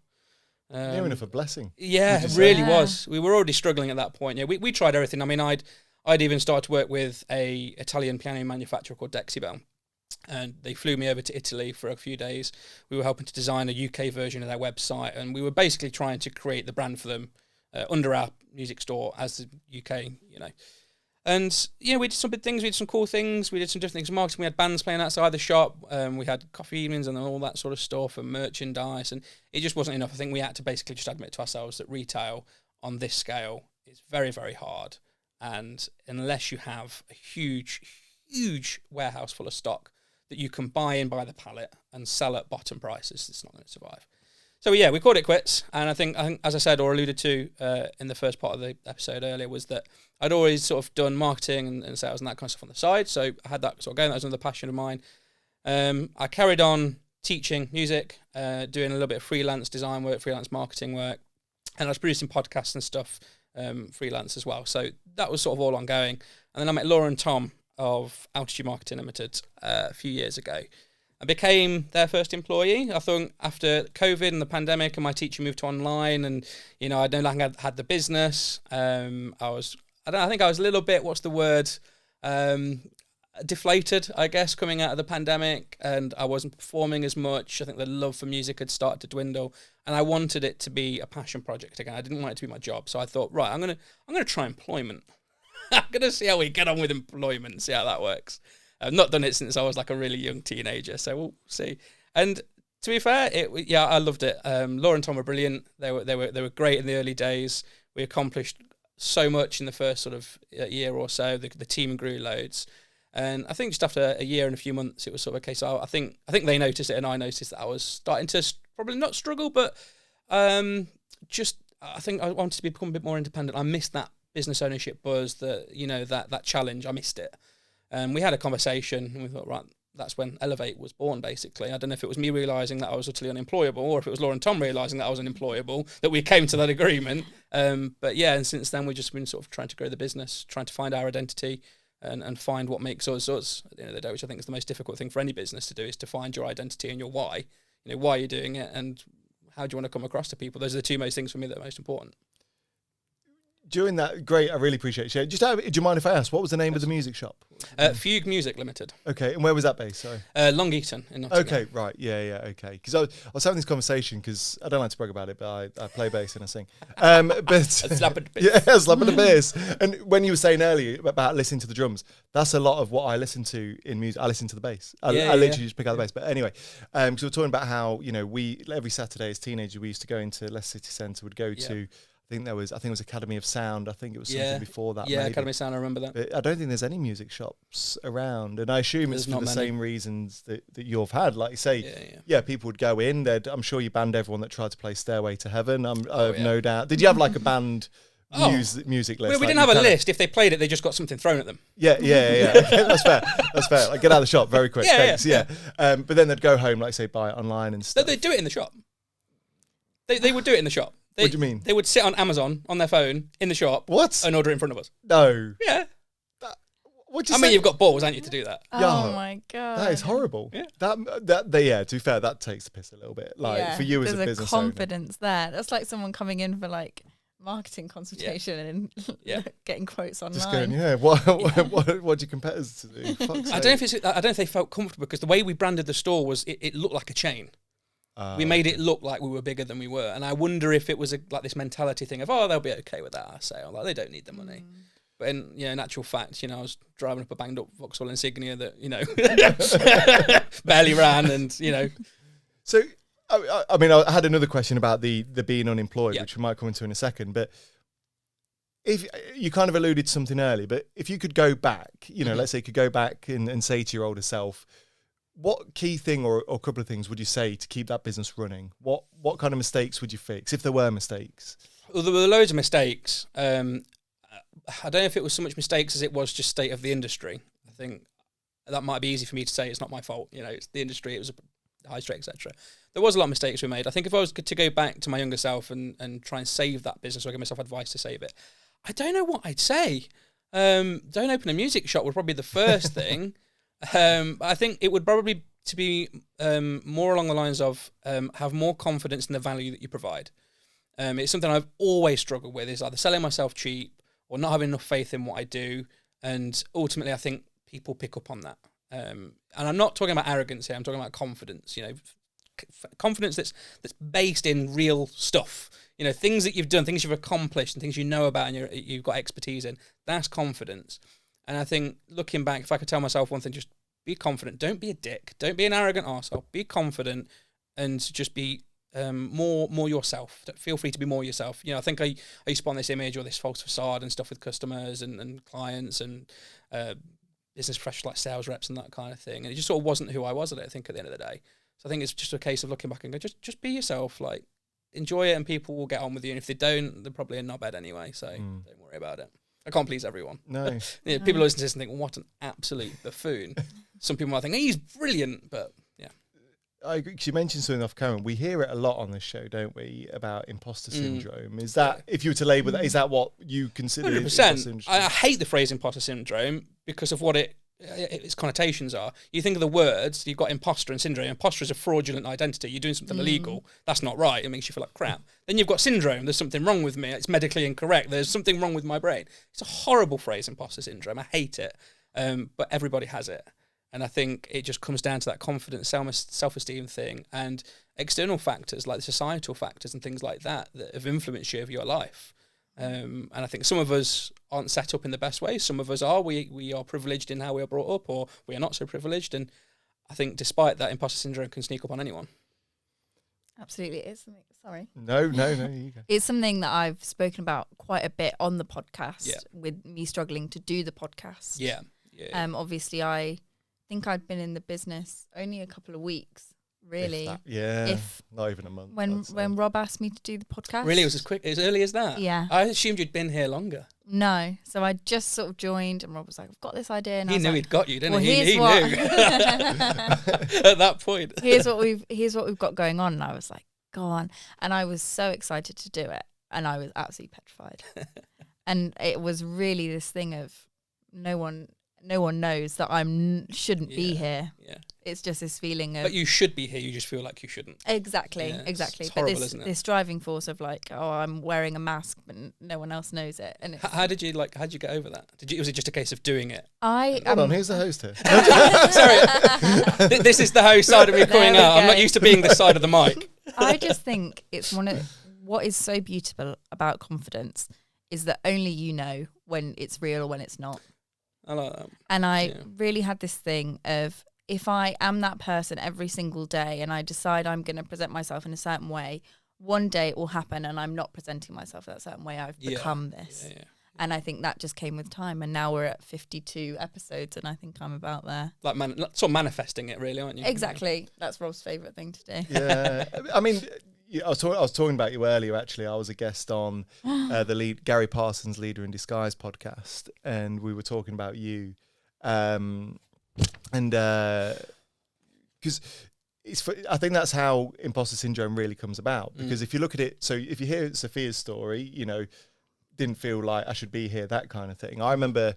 [SPEAKER 1] Near enough a blessing.
[SPEAKER 2] Yeah, it really was. We were already struggling at that point. Yeah, we tried everything. I mean, I'd even started to work with a Italian piano manufacturer called Dexibel. And they flew me over to Italy for a few days. We were helping to design a UK version of their website, and we were basically trying to create the brand for them under our music store as the UK, And, we did some big things, we did some cool things, we did some different things in marketing. We had bands playing outside the shop, we had coffee evenings and all that sort of stuff, and merchandise, and it just wasn't enough. I think we had to basically just admit to ourselves that retail on this scale is very, very hard, and unless you have a huge, huge warehouse full of stock that you can buy in by the pallet and sell at bottom prices, it's not going to survive. So yeah, we called it quits, and I think as I said or alluded to in the first part of the episode earlier, was that I'd always sort of done marketing and sales and that kind of stuff on the side, so I had that sort of going. That was another passion of mine. I carried on teaching music, doing a little bit of freelance design work, freelance marketing work, and I was producing podcasts and stuff freelance as well. So that was sort of all ongoing. And then I met Laura and Tom of Altitude Marketing Limited a few years ago. I became their first employee. I thought after COVID and the pandemic and my teaching moved to online, and I no longer had the business. I think I was a little bit, deflated, I guess, coming out of the pandemic, and I wasn't performing as much. I think the love for music had started to dwindle, and I wanted it to be a passion project again. I didn't want it to be my job, so I thought, right, I'm gonna try employment. I'm gonna see how we get on with employment and see how that works. I've not done it since I was like a really young teenager, so we'll see. And to be fair, I loved it. Laura and Tom were brilliant. They were great in the early days. We accomplished so much in the first sort of year or so. The team grew loads, and I think just after a year and a few months, it was sort of okay. So I think they noticed it, and I noticed that I was starting to probably not struggle, but I think I wanted to become a bit more independent. I missed that business ownership buzz, that challenge. I missed it. We had a conversation, and we thought, right, that's when Elevate was born, basically. I don't know if it was me realising that I was utterly unemployable, or if it was Laura and Tom realising that I was unemployable, that we came to that agreement. But yeah, and since then, we've just been sort of trying to grow the business, trying to find our identity and find what makes us us at the end of the day, which I think is the most difficult thing for any business to do, is to find your identity and your why. Why you're doing it and how do you want to come across to people. Those are the two most things for me that are most important.
[SPEAKER 1] During that, great, I really appreciate it. Do you mind if I ask, what was the name of the music shop?
[SPEAKER 2] Fugue Music Limited.
[SPEAKER 1] Okay, and where was that based? Sorry.
[SPEAKER 2] Long Eaton in Nottingham.
[SPEAKER 1] Okay, right, yeah, okay. Because I was having this conversation, because I don't like to brag about it, but I play bass and I sing. But
[SPEAKER 2] Slapping the bass.
[SPEAKER 1] Yeah, slapping the bass. And when you were saying earlier about listening to the drums, that's a lot of what I listen to in music. I listen to the bass. I literally just pick out the bass. But anyway, because we're talking about how we every Saturday as teenagers we used to go into Leicester City Centre, would go to. I think it was Academy of Sound. I think it was something before that.
[SPEAKER 2] Yeah,
[SPEAKER 1] maybe.
[SPEAKER 2] Academy of Sound, I remember that.
[SPEAKER 1] But I don't think there's any music shops around. And I assume it's for the same reasons that you've had. Like you say, people would go in. I'm sure you banned everyone that tried to play Stairway to Heaven. I have no doubt. Did you have like a band music list?
[SPEAKER 2] We didn't have a list. If they played it, they just got something thrown at them.
[SPEAKER 1] Yeah. Okay, that's fair. Like, get out of the shop very quick. Thanks. But then they'd go home, like say, buy it online and stuff.
[SPEAKER 2] They'd do it in the shop. They would do it in the shop.
[SPEAKER 1] What do you mean?
[SPEAKER 2] They would sit on Amazon on their phone in the shop.
[SPEAKER 1] What?
[SPEAKER 2] And order it in front of us.
[SPEAKER 1] No.
[SPEAKER 2] Yeah.
[SPEAKER 1] What do you say?
[SPEAKER 2] You've got balls, haven't you, to do that?
[SPEAKER 3] Oh my god.
[SPEAKER 1] That is horrible.
[SPEAKER 2] Yeah.
[SPEAKER 1] To be fair, that takes the piss a little bit. Like for you as a business owner.
[SPEAKER 3] There's confidence there. That's like someone coming in for like marketing consultation and getting quotes online.
[SPEAKER 1] Just going, what do your competitors to do?
[SPEAKER 2] I don't know if they felt comfortable, because the way we branded the store was it looked like a chain. We made it look like we were bigger than we were, and I wonder if it was like this mentality thing of, they'll be okay with that, I say, like they don't need the money. But in actual fact, I was driving up a banged up Vauxhall Insignia that barely ran, and
[SPEAKER 1] So, I mean, I had another question about the being unemployed, which we might come into in a second. But if you kind of alluded to something earlier, but if you could go back, let's say you could go back and say to your older self, what key thing or a couple of things would you say to keep that business running? What kind of mistakes would you fix, if there were mistakes?
[SPEAKER 2] Well, there were loads of mistakes. I don't know if it was so much mistakes as it was just state of the industry. I think that might be easy for me to say. It's not my fault. It's the industry. It was a high street, etc. There was a lot of mistakes we made. I think if I was to go back to my younger self and try and save that business, or give myself advice to save it, I don't know what I'd say. Don't open a music shop would probably be the first thing. I think it would probably to be more along the lines of have more confidence in the value that you provide. It's something I've always struggled with, is either selling myself cheap or not having enough faith in what I do. And ultimately, I think people pick up on that. And I'm not talking about arrogance here. I'm talking about confidence. Confidence that's based in real stuff. Things that you've done, things you've accomplished, and things you know about, and you've got expertise in. That's confidence. And I think looking back, if I could tell myself one thing, just be confident. Don't be a dick. Don't be an arrogant arsehole. Be confident and just be more yourself. Feel free to be more yourself. I think I used to put on this image or this false facade and stuff with customers and clients and business professionals like sales reps and that kind of thing. And it just sort of wasn't who I was, I think, at the end of the day. So I think it's just a case of looking back and go, just be yourself. Like, enjoy it, and people will get on with you. And if they don't, they're probably a knobhead anyway. So don't worry about it. I can't please everyone.
[SPEAKER 1] No.
[SPEAKER 2] People listen to this and think, what an absolute buffoon. Some people might think, he's brilliant, but yeah.
[SPEAKER 1] I agree, 'cause you mentioned something off camera. We hear it a lot on this show, don't we, about imposter syndrome. Is that, if you were to label that, is that what you consider
[SPEAKER 2] 100%. I hate the phrase imposter syndrome because of what its connotations are. You think of the words, you've got imposter and syndrome. Imposter is a fraudulent identity. You're doing something illegal. That's not right. It makes you feel like crap. Then you've got syndrome. There's something wrong with me. It's medically incorrect. There's something wrong with my brain. It's a horrible phrase, imposter syndrome. I hate it. But everybody has it. And I think it just comes down to that confidence, self-esteem thing, and external factors like the societal factors and things like that have influenced you over your life. And I think some of us aren't set up in the best way. Some of us are. We are privileged in how we are brought up, or we are not so privileged. And I think despite that, imposter syndrome can sneak up on anyone.
[SPEAKER 3] Absolutely. It is something. Sorry.
[SPEAKER 1] No, you go.
[SPEAKER 3] It's something that I've spoken about quite a bit on the podcast with me struggling to do the podcast.
[SPEAKER 2] Yeah.
[SPEAKER 3] Obviously, I think I'd been in the business only a couple of weeks, really.
[SPEAKER 1] If not even a month.
[SPEAKER 3] When Rob asked me to do the podcast.
[SPEAKER 2] Really? It was as early as that?
[SPEAKER 3] Yeah.
[SPEAKER 2] I assumed you'd been here longer.
[SPEAKER 3] No. So I just sort of joined, and Rob was like, I've got this idea. And
[SPEAKER 2] he knew he'd got you, didn't he?
[SPEAKER 3] He
[SPEAKER 2] knew. At that point.
[SPEAKER 3] Here's what we've got going on. And I was like, go on. And I was so excited to do it. And I was absolutely petrified. And it was really this thing of no one knows that shouldn't be here. Yeah. It's just this feeling of...
[SPEAKER 2] But you should be here, you just feel like you shouldn't.
[SPEAKER 3] Exactly.
[SPEAKER 2] It's
[SPEAKER 3] but
[SPEAKER 2] horrible, isn't it?
[SPEAKER 3] This driving force of like, oh, I'm wearing a mask, but no one else knows it. And
[SPEAKER 2] how did you get over that? Was it just a case of doing it?
[SPEAKER 1] Hold on, who's the host here?
[SPEAKER 2] Sorry. This is the host side of me coming out. I'm not used to being this side of the mic.
[SPEAKER 3] I just think it's what is so beautiful about confidence is that only you know when it's real or when it's not.
[SPEAKER 2] I like that.
[SPEAKER 3] And I really had this thing of, if I am that person every single day and I decide I'm going to present myself in a certain way, one day it will happen and I'm not presenting myself that certain way. I've become this. Yeah. And I think that just came with time. And now we're at 52 episodes and I think I'm about there.
[SPEAKER 2] Like sort of manifesting it, really, aren't you?
[SPEAKER 3] Exactly. That's Rob's favourite thing to do.
[SPEAKER 1] Yeah. I mean... I was talking about you earlier, actually. I was a guest on the Gary Parsons Leader in Disguise podcast, and we were talking about you. And because I think that's how imposter syndrome really comes about. Because if you look at it, so if you hear Sophia's story, didn't feel like I should be here, that kind of thing. I remember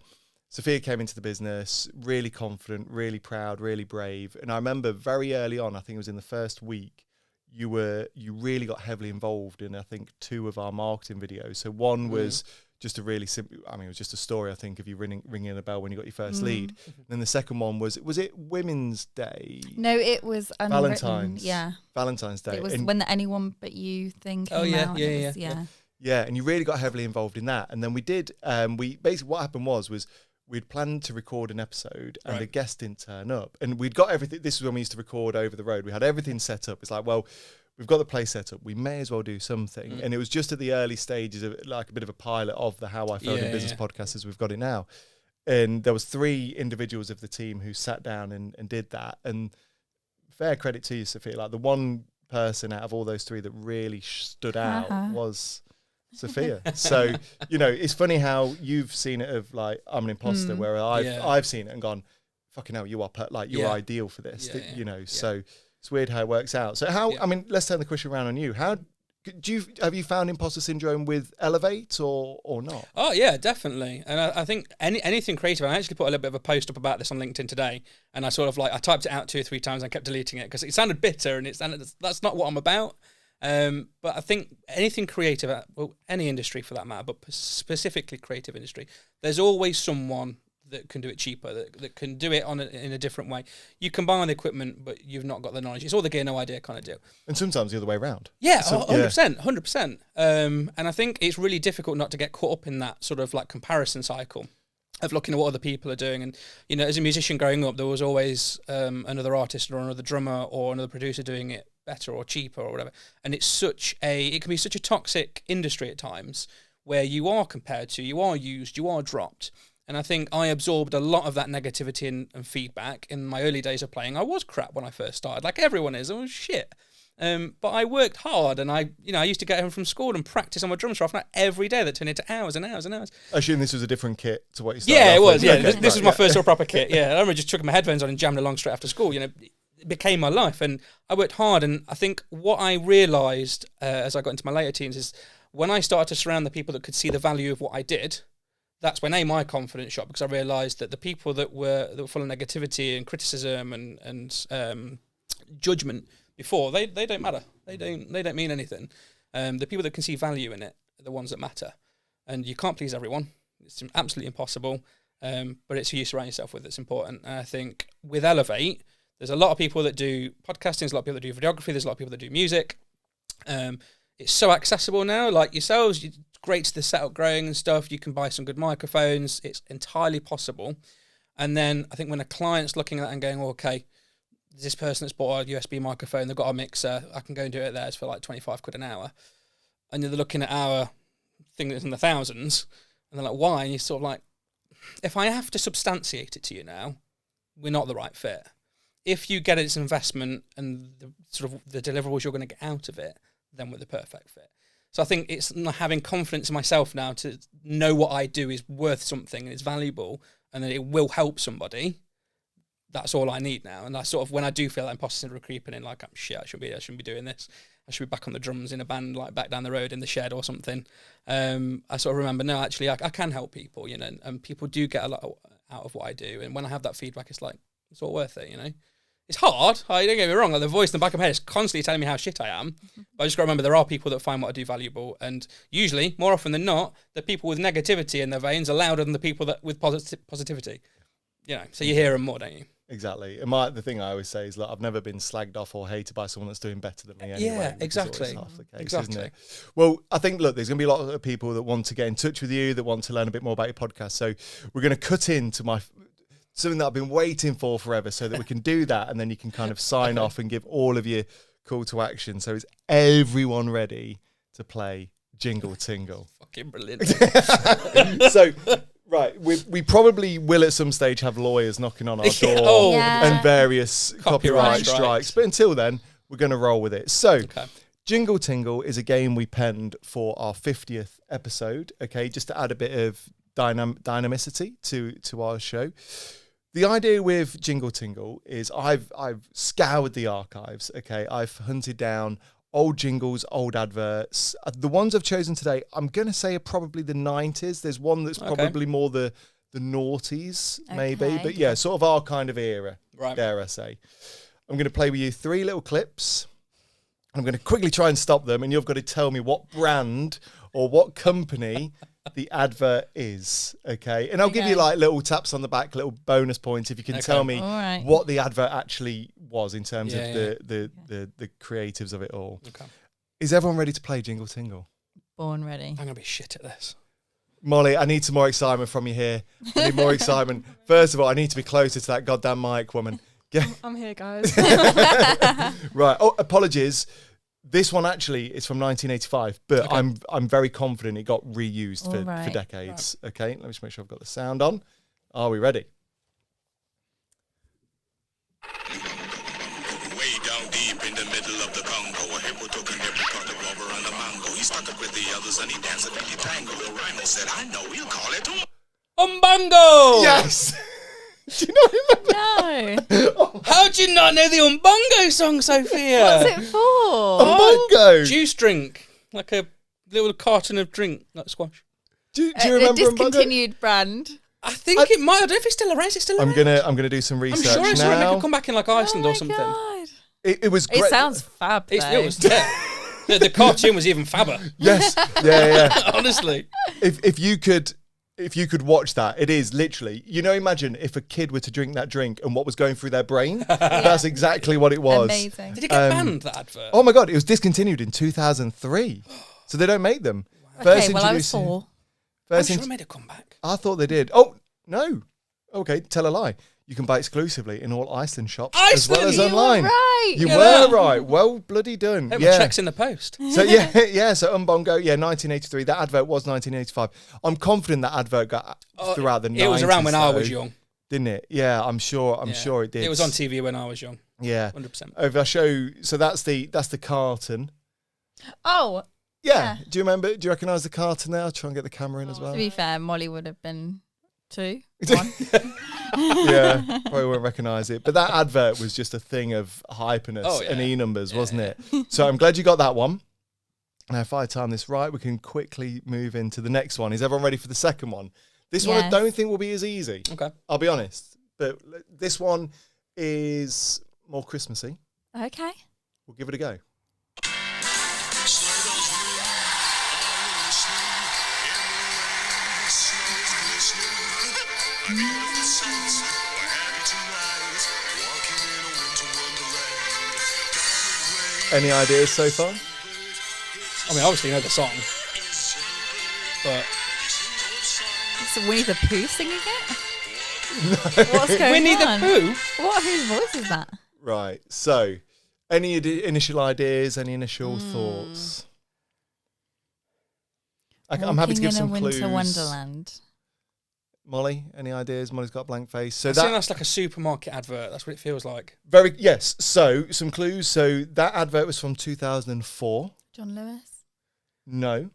[SPEAKER 1] Sophia came into the business really confident, really proud, really brave. And I remember very early on, I think it was in the first week, you really got heavily involved in, I think, 2 of our marketing videos. So one was just a really simple, it was just a story, I think, of you ringing a bell when you got your first lead. And then the second one was it Women's Day?
[SPEAKER 3] No, it was
[SPEAKER 1] Valentine's.
[SPEAKER 3] Yeah.
[SPEAKER 1] Valentine's Day.
[SPEAKER 3] It was when the Anyone But You thing came out.
[SPEAKER 1] Yeah, and you really got heavily involved in that. And then we did, basically what happened was we'd planned to record an episode and the guest didn't turn up. And we'd got everything. This was when we used to record over the road. We had everything set up. It's like, well, we've got the place set up. We may as well do something. And it was just at the early stages of like a bit of a pilot of the How I Failed in Business podcast as we've got it now. And there was 3 individuals of the team who sat down and did that. And fair credit to you, Sophia. Like the one person out of all those 3 that really stood out was... Sophia. So, it's funny how you've seen it of like, I'm an imposter, where I've seen it and gone, fucking hell, you are you're ideal for this, so it's weird how it works out. So let's turn the question around on you. How have you found imposter syndrome with Elevate or not?
[SPEAKER 2] Oh yeah, definitely. And I think anything creative, I actually put a little bit of a post up about this on LinkedIn today, and I sort of I typed it out 2 or 3 times and kept deleting it because it sounded bitter and that's not what I'm about. But I think anything creative, any industry for that matter, but specifically creative industry, there's always someone that can do it cheaper, that can do it in a different way. You can buy on the equipment, but you've not got the knowledge. It's all the gear, no idea kind of deal.
[SPEAKER 1] And sometimes the other way around.
[SPEAKER 2] Yeah, 100%. And I think it's really difficult not to get caught up in that sort of like comparison cycle of looking at what other people are doing. And, you know, as a musician growing up, there was always another artist or another drummer or another producer doing it better or cheaper or whatever. And it can be such a toxic industry at times where you are compared to, you are used, you are dropped. And I think I absorbed a lot of that negativity and feedback in my early days of playing. I was crap when I first started, like everyone is. I was shit. But I worked hard, and I used to get home from school and practice on my drum strap every day. That turned into hours and hours and hours.
[SPEAKER 1] I assume this was a different kit to what you started.
[SPEAKER 2] Yeah, it was. Yeah,
[SPEAKER 1] Okay,
[SPEAKER 2] this was my first real proper kit. Yeah, I remember just chucking my headphones on and jamming along straight after school. You know, it became my life, and I worked hard. And I think what I realised as I got into my later teens is when I started to surround the people that could see the value of what I did. That's when my confidence shot, because I realised that the people that were full of negativity and criticism and judgment before, they don't matter. They don't mean anything. The people that can see value in it are the ones that matter. And you can't please everyone. It's absolutely impossible. But it's who you surround yourself with that's important. And I think with Elevate, there's a lot of people that do podcasting, there's a lot of people that do videography, there's a lot of people that do music. It's so accessible now, like yourselves, great to the setup growing and stuff. You can buy some good microphones. It's entirely possible. And then I think when a client's looking at that and going, okay, this person that's bought a USB microphone, they've got a mixer, I can go and do it at theirs for like 25 quid an hour. And they're looking at our thing that's in the thousands, and they're like, why? And you're sort of like, if I have to substantiate it to you now, we're not the right fit. If you get its investment and the sort of the deliverables you're going to get out of it, then we're the perfect fit. So I think it's having confidence in myself now to know what I do is worth something and it's valuable and that it will help somebody. That's all I need now. And I sort of, when I do feel that imposter syndrome creeping in, like, shit, I shouldn't be doing this. I should be back on the drums in a band, like back down the road in the shed or something. I sort of remember, no, actually, I can help people, you know, and people do get a lot out of what I do. And when I have that feedback, it's like, it's all worth it, you know. It's hard. Don't get me wrong. Like the voice in the back of my head is constantly telling me how shit I am. But I just got to remember there are people that find what I do valuable, and usually, more often than not, the people with negativity in their veins are louder than the people that with positivity. You know, so you hear them more, don't you?
[SPEAKER 1] Exactly. And the thing I always say is, look, I've never been slagged off or hated by someone that's doing better than me anyway.
[SPEAKER 2] Yeah, exactly.
[SPEAKER 1] Half the case, isn't it? Well, I think, look, there's going to be a lot of people that want to get in touch with you, that want to learn a bit more about your podcast. So we're going to cut into something that I've been waiting for forever, so that we can do that, and then you can kind of sign off and give all of your call to action. So is everyone ready to play Jingle Tingle?
[SPEAKER 2] Fucking brilliant.
[SPEAKER 1] So, right, we probably will at some stage have lawyers knocking on our door and various copyright strikes. But until then, we're going to roll with it. So, Jingle Tingle is a game we penned for our 50th episode, okay, just to add a bit of dynamicity to our show. The idea with Jingle Tingle is I've scoured the archives, okay? I've hunted down old jingles, old adverts. The ones I've chosen today, I'm going to say are probably the 90s. There's one that's probably more the noughties, maybe. But yeah, sort of our kind of era, dare I say. I'm going to play with you 3 little clips. I'm going to quickly try and stop them, and you've got to tell me what brand or what company the advert is, okay? And I'll give you like little taps on the back, little bonus points if you can tell me what the advert actually was in terms of the creatives of it all. Okay. Is everyone ready to play Jingle Tingle?
[SPEAKER 3] Born ready.
[SPEAKER 2] I'm going to be shit at this.
[SPEAKER 1] Molly, I need some more excitement from you here. I need more excitement. First of all, I need to be closer to that goddamn mic, woman.
[SPEAKER 4] I'm here, guys.
[SPEAKER 1] Right. Oh, apologies. This one actually is from 1985, but I'm very confident it got reused for decades. Right. Okay, let me just make sure I've got the sound on. Are we ready?
[SPEAKER 5] Way down deep in the middle of the Congo, a hippo took an apricot, a rubber, and a mango. He stuck it with the others and he danced a bitty tango. The rhino said, I know, we'll call it
[SPEAKER 2] Umbongo!
[SPEAKER 1] Yes! Do you not remember?
[SPEAKER 3] No.
[SPEAKER 2] How do you not know the Umbongo song, Sophia?
[SPEAKER 3] What's it for?
[SPEAKER 1] Umbongo!
[SPEAKER 2] Juice drink. Like a little carton of drink, like squash.
[SPEAKER 1] Do you remember
[SPEAKER 3] a discontinued
[SPEAKER 1] Umbongo?
[SPEAKER 3] brand.
[SPEAKER 2] I think it might. I don't know if it's still around. Is it still around?
[SPEAKER 1] I'm gonna do some research
[SPEAKER 2] I'm sure it's
[SPEAKER 1] now.
[SPEAKER 2] it could come back in like Iceland or something.
[SPEAKER 3] God.
[SPEAKER 1] It was great.
[SPEAKER 3] It sounds fab, though.
[SPEAKER 2] It was the cartoon was even fabber.
[SPEAKER 1] Yes. Yeah.
[SPEAKER 2] Honestly.
[SPEAKER 1] If you could if you could watch that, it is literally, imagine if a kid were to drink that drink and what was going through their brain. That's exactly what it was.
[SPEAKER 3] Amazing.
[SPEAKER 2] Did it get banned, that advert?
[SPEAKER 1] Oh my God, it was discontinued in 2003. So they don't make them.
[SPEAKER 3] Okay, well, I was 4.
[SPEAKER 2] I'm sure it made a comeback.
[SPEAKER 1] I thought they did. Oh, no. Okay, tell a lie. You can buy exclusively in all Iceland shops as well as online.
[SPEAKER 3] Right.
[SPEAKER 1] You were right. Well bloody done.
[SPEAKER 2] Hey, my check's in the post.
[SPEAKER 1] So so Umbongo, 1983. That advert was 1985. I'm confident that advert got throughout the 90s.
[SPEAKER 2] It was around when I was young.
[SPEAKER 1] Didn't it? Yeah, I'm sure it did.
[SPEAKER 2] It was on TV when I was young.
[SPEAKER 1] Yeah.
[SPEAKER 2] 100%.
[SPEAKER 1] If I show you, so that's the carton.
[SPEAKER 3] Oh.
[SPEAKER 1] Yeah. Do you recognise the carton there? I'll try and get the camera in as well.
[SPEAKER 3] To be fair, Molly would have been 2. 1.
[SPEAKER 1] Yeah, probably won't recognise it. But that advert was just a thing of hyperness and E-numbers, wasn't it? So I'm glad you got that one. Now, if I time this right, we can quickly move into the next one. Is everyone ready for the second one? This one I don't think will be as easy.
[SPEAKER 2] Okay.
[SPEAKER 1] I'll be honest. But this one is more Christmassy.
[SPEAKER 3] Okay.
[SPEAKER 1] We'll give it a go. Any ideas so far?
[SPEAKER 2] I mean, obviously you know the song, but
[SPEAKER 3] So Winnie the Pooh singing it? What's going
[SPEAKER 2] Winnie
[SPEAKER 3] on?
[SPEAKER 2] the Pooh.
[SPEAKER 3] Whose voice is that?
[SPEAKER 1] Right. So, any initial ideas? Any initial thoughts? I'm happy to give some
[SPEAKER 3] Walking in a
[SPEAKER 1] clues.
[SPEAKER 3] Winter Wonderland.
[SPEAKER 1] Molly, any ideas? Molly's got a blank face. So
[SPEAKER 2] I think that's like a supermarket advert. That's what it feels like.
[SPEAKER 1] yes. So some clues. So that advert was from 2004.
[SPEAKER 3] John Lewis.
[SPEAKER 1] No,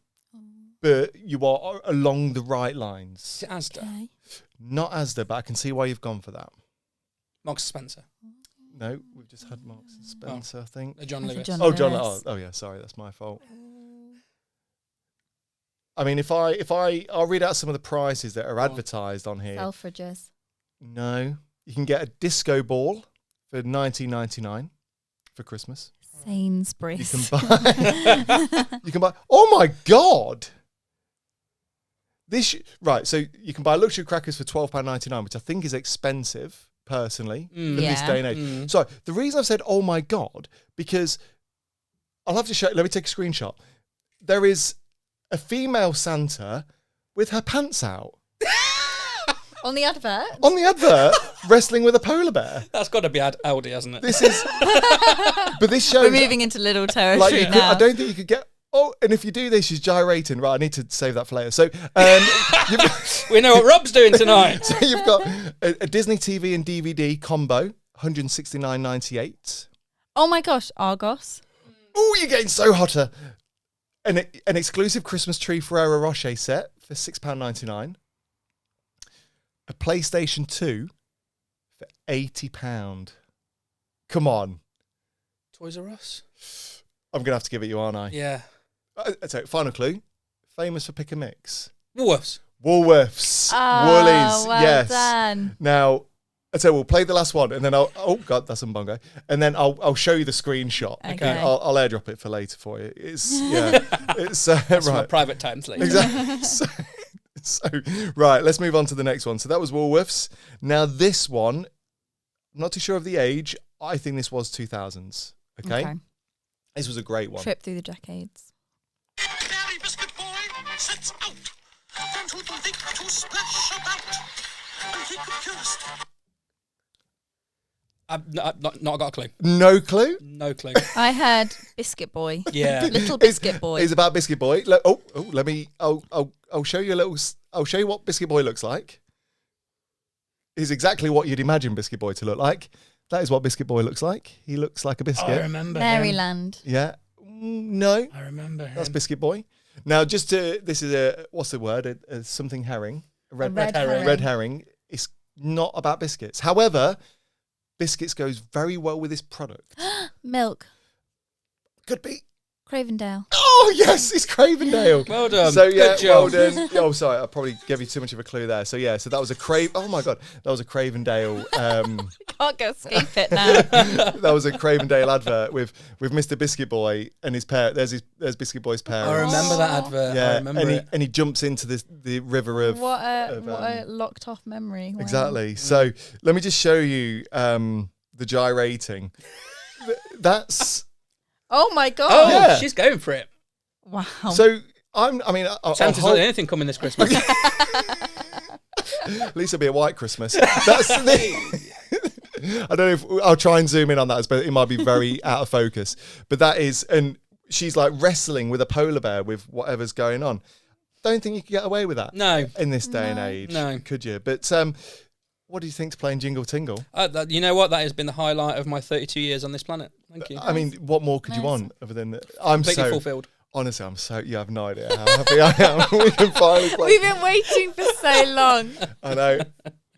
[SPEAKER 1] but you are along the right lines.
[SPEAKER 2] Is it Asda?
[SPEAKER 3] Okay.
[SPEAKER 1] Not Asda, but I can see why you've gone for that.
[SPEAKER 2] Marks and Spencer.
[SPEAKER 1] No, we've just had Marks and Spencer, I think.
[SPEAKER 2] John
[SPEAKER 3] That's a
[SPEAKER 2] Lewis.
[SPEAKER 3] John
[SPEAKER 1] John.
[SPEAKER 3] Lewis.
[SPEAKER 1] Oh, yeah. Sorry, that's my fault. I mean, I'll read out some of the prices that are advertised on here.
[SPEAKER 3] Selfridges.
[SPEAKER 1] No, you can get a disco ball for $19.99 for Christmas.
[SPEAKER 3] Sainsbury's.
[SPEAKER 1] You can buy. Oh my God! Right. So you can buy luxury crackers for £12.99, which I think is expensive personally in this day and age. So the reason I've said "oh my God" because I'll have to show. Let me take a screenshot. There is a female Santa with her pants out.
[SPEAKER 3] On the advert?
[SPEAKER 1] On the advert, wrestling with a polar bear.
[SPEAKER 2] That's got to be Aldi, hasn't it?
[SPEAKER 1] This is... but this shows...
[SPEAKER 3] We're moving into little territory now.
[SPEAKER 1] I don't think you could get... Oh, and if you do this, she's gyrating. Right, I need to save that for later. So,
[SPEAKER 2] we know what Rob's doing tonight.
[SPEAKER 1] So you've got a Disney TV and DVD combo, $169.98.
[SPEAKER 3] Oh my gosh, Argos.
[SPEAKER 1] Oh, you're getting so hotter. An exclusive Christmas tree Ferrero Rocher set for £6.99. A PlayStation 2 for £80. Come on.
[SPEAKER 2] Toys R Us?
[SPEAKER 1] I'm going to have to give it you, aren't I?
[SPEAKER 2] Yeah.
[SPEAKER 1] So, final clue. Famous for pick and mix.
[SPEAKER 2] Woolworths.
[SPEAKER 1] Woolworths.
[SPEAKER 3] Oh,
[SPEAKER 1] Woolies.
[SPEAKER 3] well
[SPEAKER 1] yes.
[SPEAKER 3] done.
[SPEAKER 1] Now, so we'll play the last one and then oh God, that's Umbongo. And then I'll show you the screenshot.
[SPEAKER 3] Okay.
[SPEAKER 1] I'll airdrop it for later for you. It's
[SPEAKER 2] That's my
[SPEAKER 1] right.
[SPEAKER 2] private times later.
[SPEAKER 1] Exactly. So, right, let's move on to the next one. So that was Woolworths. Now this one, I'm not too sure of the age. I think this was 2000s. Okay. This was a great one.
[SPEAKER 3] Trip through the decades.
[SPEAKER 5] Daddy Biscuit Boy sets out. Then to the lake to splash about. A lake of purest.
[SPEAKER 2] I've not got a clue.
[SPEAKER 1] No clue?
[SPEAKER 2] No clue.
[SPEAKER 3] I heard Biscuit Boy.
[SPEAKER 2] Yeah.
[SPEAKER 3] Little Biscuit Boy.
[SPEAKER 1] It's about Biscuit Boy. Let me. I'll show you a little. I'll show you what Biscuit Boy looks like. He's exactly what you'd imagine Biscuit Boy to look like. That is what Biscuit Boy looks like. He looks like a biscuit.
[SPEAKER 2] I remember
[SPEAKER 3] Maryland.
[SPEAKER 1] Yeah. No.
[SPEAKER 2] I remember him.
[SPEAKER 1] That's Biscuit Boy. Now, this is a what's the word? A something herring. A red
[SPEAKER 3] herring.
[SPEAKER 1] Red herring. It's not about biscuits. However, biscuits goes very well with this product.
[SPEAKER 3] Milk.
[SPEAKER 1] Could be.
[SPEAKER 3] Cravendale.
[SPEAKER 1] Oh yes, it's Cravendale.
[SPEAKER 2] Well done.
[SPEAKER 1] So yeah,
[SPEAKER 2] Good job.
[SPEAKER 1] well done. Oh, sorry, I probably gave you too much of a clue there. So yeah, so that was a Oh my god, that was a Cravendale.
[SPEAKER 3] Can't go escape it now.
[SPEAKER 1] That was a Cravendale advert with Mr. Biscuit Boy and his parent. There's Biscuit Boy's parents.
[SPEAKER 2] I remember that advert.
[SPEAKER 1] Yeah,
[SPEAKER 2] I remember
[SPEAKER 1] and
[SPEAKER 2] it.
[SPEAKER 1] he jumps into the river of
[SPEAKER 3] What a locked off memory. Wow.
[SPEAKER 1] exactly. So let me just show you the gyrating. That's
[SPEAKER 3] Oh my god.
[SPEAKER 2] Oh,
[SPEAKER 1] Yeah.
[SPEAKER 2] she's going for it.
[SPEAKER 3] Wow.
[SPEAKER 1] so. I'll
[SPEAKER 2] Santa's not anything coming this Christmas.
[SPEAKER 1] At least it'll be a white Christmas. That's I don't know if I'll try and zoom in on that, but it might be very out of focus. But that is, and she's like wrestling with a polar bear with whatever's going on. Don't think you could get away with that.
[SPEAKER 2] No.
[SPEAKER 1] In this day and age.
[SPEAKER 2] No.
[SPEAKER 1] Could you? But what do you think to playing Jingle Tingle?
[SPEAKER 2] You know what? That has been the highlight of my 32 years on this planet. Thank you.
[SPEAKER 1] I mean, what more could you
[SPEAKER 3] Nice.
[SPEAKER 1] want other than I'm
[SPEAKER 2] Completely
[SPEAKER 1] so
[SPEAKER 2] fulfilled.
[SPEAKER 1] honestly, you have no idea how happy I am. We can finally play.
[SPEAKER 3] We've been waiting for so long.
[SPEAKER 1] I know.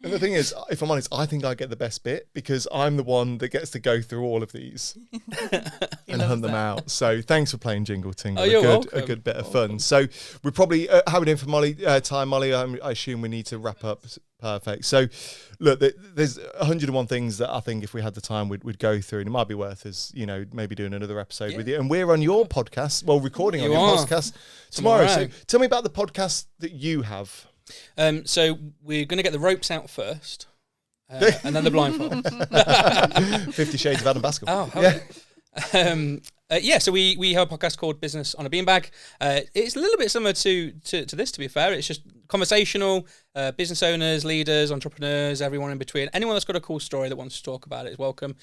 [SPEAKER 1] And the thing is, if I'm honest, I think I get the best bit because I'm the one that gets to go through all of these and hunt them out. So thanks for playing Jingle Tingle.
[SPEAKER 2] Oh, you're
[SPEAKER 1] a
[SPEAKER 2] welcome.
[SPEAKER 1] good bit of fun. So we're probably having in for Molly. Molly. I assume we need to wrap up. Perfect. So look, there's 101 things that I think if we had the time we'd go through, and it might be worth us, maybe doing another episode with you. And we're on your podcast, recording on your podcast tomorrow. So tell me about the podcast that you have.
[SPEAKER 2] So we're going to get the ropes out first, and then the blindfold.
[SPEAKER 1] 50 Shades of Adam Baskill.
[SPEAKER 2] Oh,
[SPEAKER 1] yeah.
[SPEAKER 2] So we have a podcast called Business on a Beanbag. It's a little bit similar to this, to be fair. It's just conversational, business owners, leaders, entrepreneurs, everyone in between. Anyone that's got a cool story that wants to talk about it is welcome.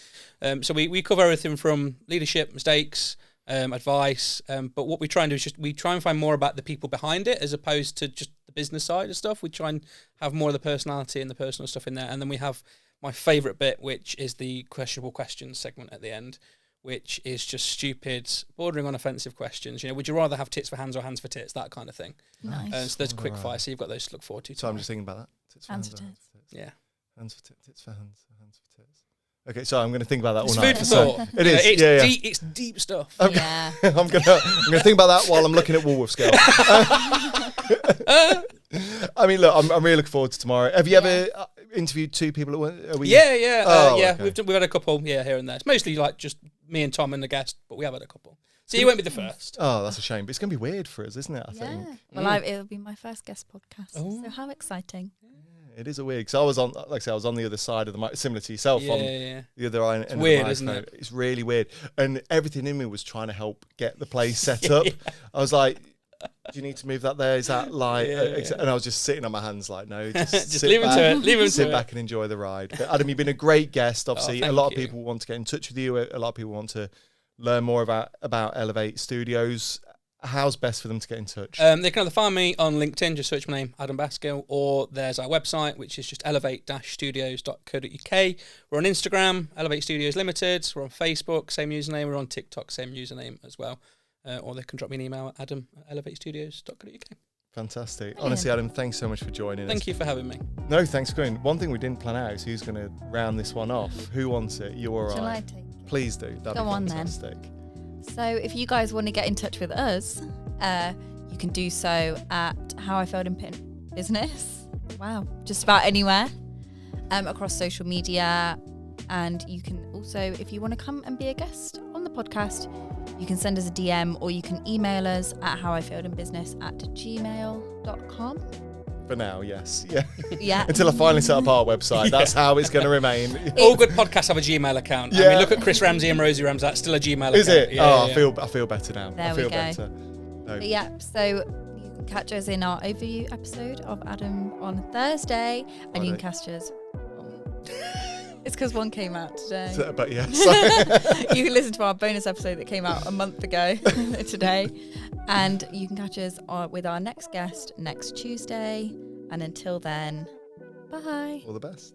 [SPEAKER 2] So we cover everything from leadership, mistakes, advice. But what we try and do is we try and find more about the people behind it as opposed to just the business side of stuff. We try and have more of the personality and the personal stuff in there. And then we have my favourite bit, which is the questionable questions segment at the end, which is just stupid, bordering on offensive questions. Would you rather have tits for hands or hands for tits? That kind of thing.
[SPEAKER 3] Nice.
[SPEAKER 2] So there's quick fire. So you've got those to look forward to.
[SPEAKER 1] So I'm just thinking about that. Tits for
[SPEAKER 3] Hands for
[SPEAKER 1] or
[SPEAKER 3] tits.
[SPEAKER 2] Yeah.
[SPEAKER 1] Hands for tits. Tits for hands. Hands for tits. Okay, so I'm going to think about that
[SPEAKER 2] It's
[SPEAKER 1] all
[SPEAKER 2] food
[SPEAKER 1] night.
[SPEAKER 2] for
[SPEAKER 1] So
[SPEAKER 2] thought.
[SPEAKER 1] it is.
[SPEAKER 2] It's
[SPEAKER 1] yeah.
[SPEAKER 2] deep. It's deep stuff.
[SPEAKER 3] Yeah.
[SPEAKER 1] I'm gonna think about that while I'm looking at Woolworth Scale. I mean, look, I'm really looking forward to tomorrow. Have you ever interviewed two people at once?
[SPEAKER 2] Yeah.
[SPEAKER 1] Oh,
[SPEAKER 2] yeah.
[SPEAKER 1] okay.
[SPEAKER 2] We've had a couple. Yeah, here and there. It's mostly like just me and Tom and the guest, but we have had a couple. So you won't be the first.
[SPEAKER 1] Oh, that's a shame. But it's going to be weird for us, isn't it? I think.
[SPEAKER 3] Well, it'll be my first guest podcast.
[SPEAKER 2] Oh.
[SPEAKER 3] So how exciting.
[SPEAKER 1] It is a weird, because I was on, like I said, I was on the other side of the mic, similar to yourself, on the other end of the
[SPEAKER 2] weird,
[SPEAKER 1] microphone.
[SPEAKER 2] isn't it?
[SPEAKER 1] It's really weird. And everything in me was trying to help get the place set up. I was like, do you need to move that there? Is that like, and I was just sitting on my hands like, no, just
[SPEAKER 2] leave him to it. Leave him to
[SPEAKER 1] sit
[SPEAKER 2] it.
[SPEAKER 1] back and enjoy the ride. But Adam, you've been a great guest. Obviously, a
[SPEAKER 2] thank
[SPEAKER 1] lot of
[SPEAKER 2] you.
[SPEAKER 1] people want to get in touch with you. A lot of people want to learn more about Elevate Studios. How's best for them to get in touch?
[SPEAKER 2] They can either find me on LinkedIn, just search my name, Adam Baskill, or there's our website, which is just elevate-studios.co.uk. We're on Instagram, Elevate Studios Limited. We're on Facebook, same username. We're on TikTok, same username as well. Or they can drop me an email at adam@elevatestudios.co.uk.
[SPEAKER 1] Fantastic. Honestly, Adam, thanks so much for joining us.
[SPEAKER 2] Thank you for having me.
[SPEAKER 1] No, thanks for going. One thing we didn't plan out is who's going to round this one off. Who wants it? You or
[SPEAKER 3] Shall
[SPEAKER 1] I?
[SPEAKER 3] I take it?
[SPEAKER 1] Please do. That'd
[SPEAKER 3] Go
[SPEAKER 1] be
[SPEAKER 3] on then.
[SPEAKER 1] fantastic.
[SPEAKER 3] So if you guys want to get in touch with us, you can do so at How I Failed in Business. Wow, just about anywhere across social media. And you can also, if you want to come and be a guest on the podcast, you can send us a DM or you can email us at howifailedinbusiness@gmail.com.
[SPEAKER 1] For now, yes. Yeah.
[SPEAKER 3] Yeah.
[SPEAKER 1] Until I finally set up our website. That's how it's going to remain.
[SPEAKER 2] All good podcasts have a Gmail account. I
[SPEAKER 1] Yeah.
[SPEAKER 2] mean, look at Chris Ramsey and Rosie Ramsey. That's still a Gmail account.
[SPEAKER 1] Is it?
[SPEAKER 2] Yeah,
[SPEAKER 1] I feel better now.
[SPEAKER 3] There
[SPEAKER 1] I
[SPEAKER 3] we
[SPEAKER 1] feel
[SPEAKER 3] go.
[SPEAKER 1] better. No.
[SPEAKER 3] But yeah, so you can catch us in our overview episode of Adam on Thursday, and you can catch us. It's because one came out today.
[SPEAKER 1] But yes.
[SPEAKER 3] You can listen to our bonus episode that came out a month ago today, and you can catch us with our next guest next Tuesday. And until then, bye.
[SPEAKER 1] All the best.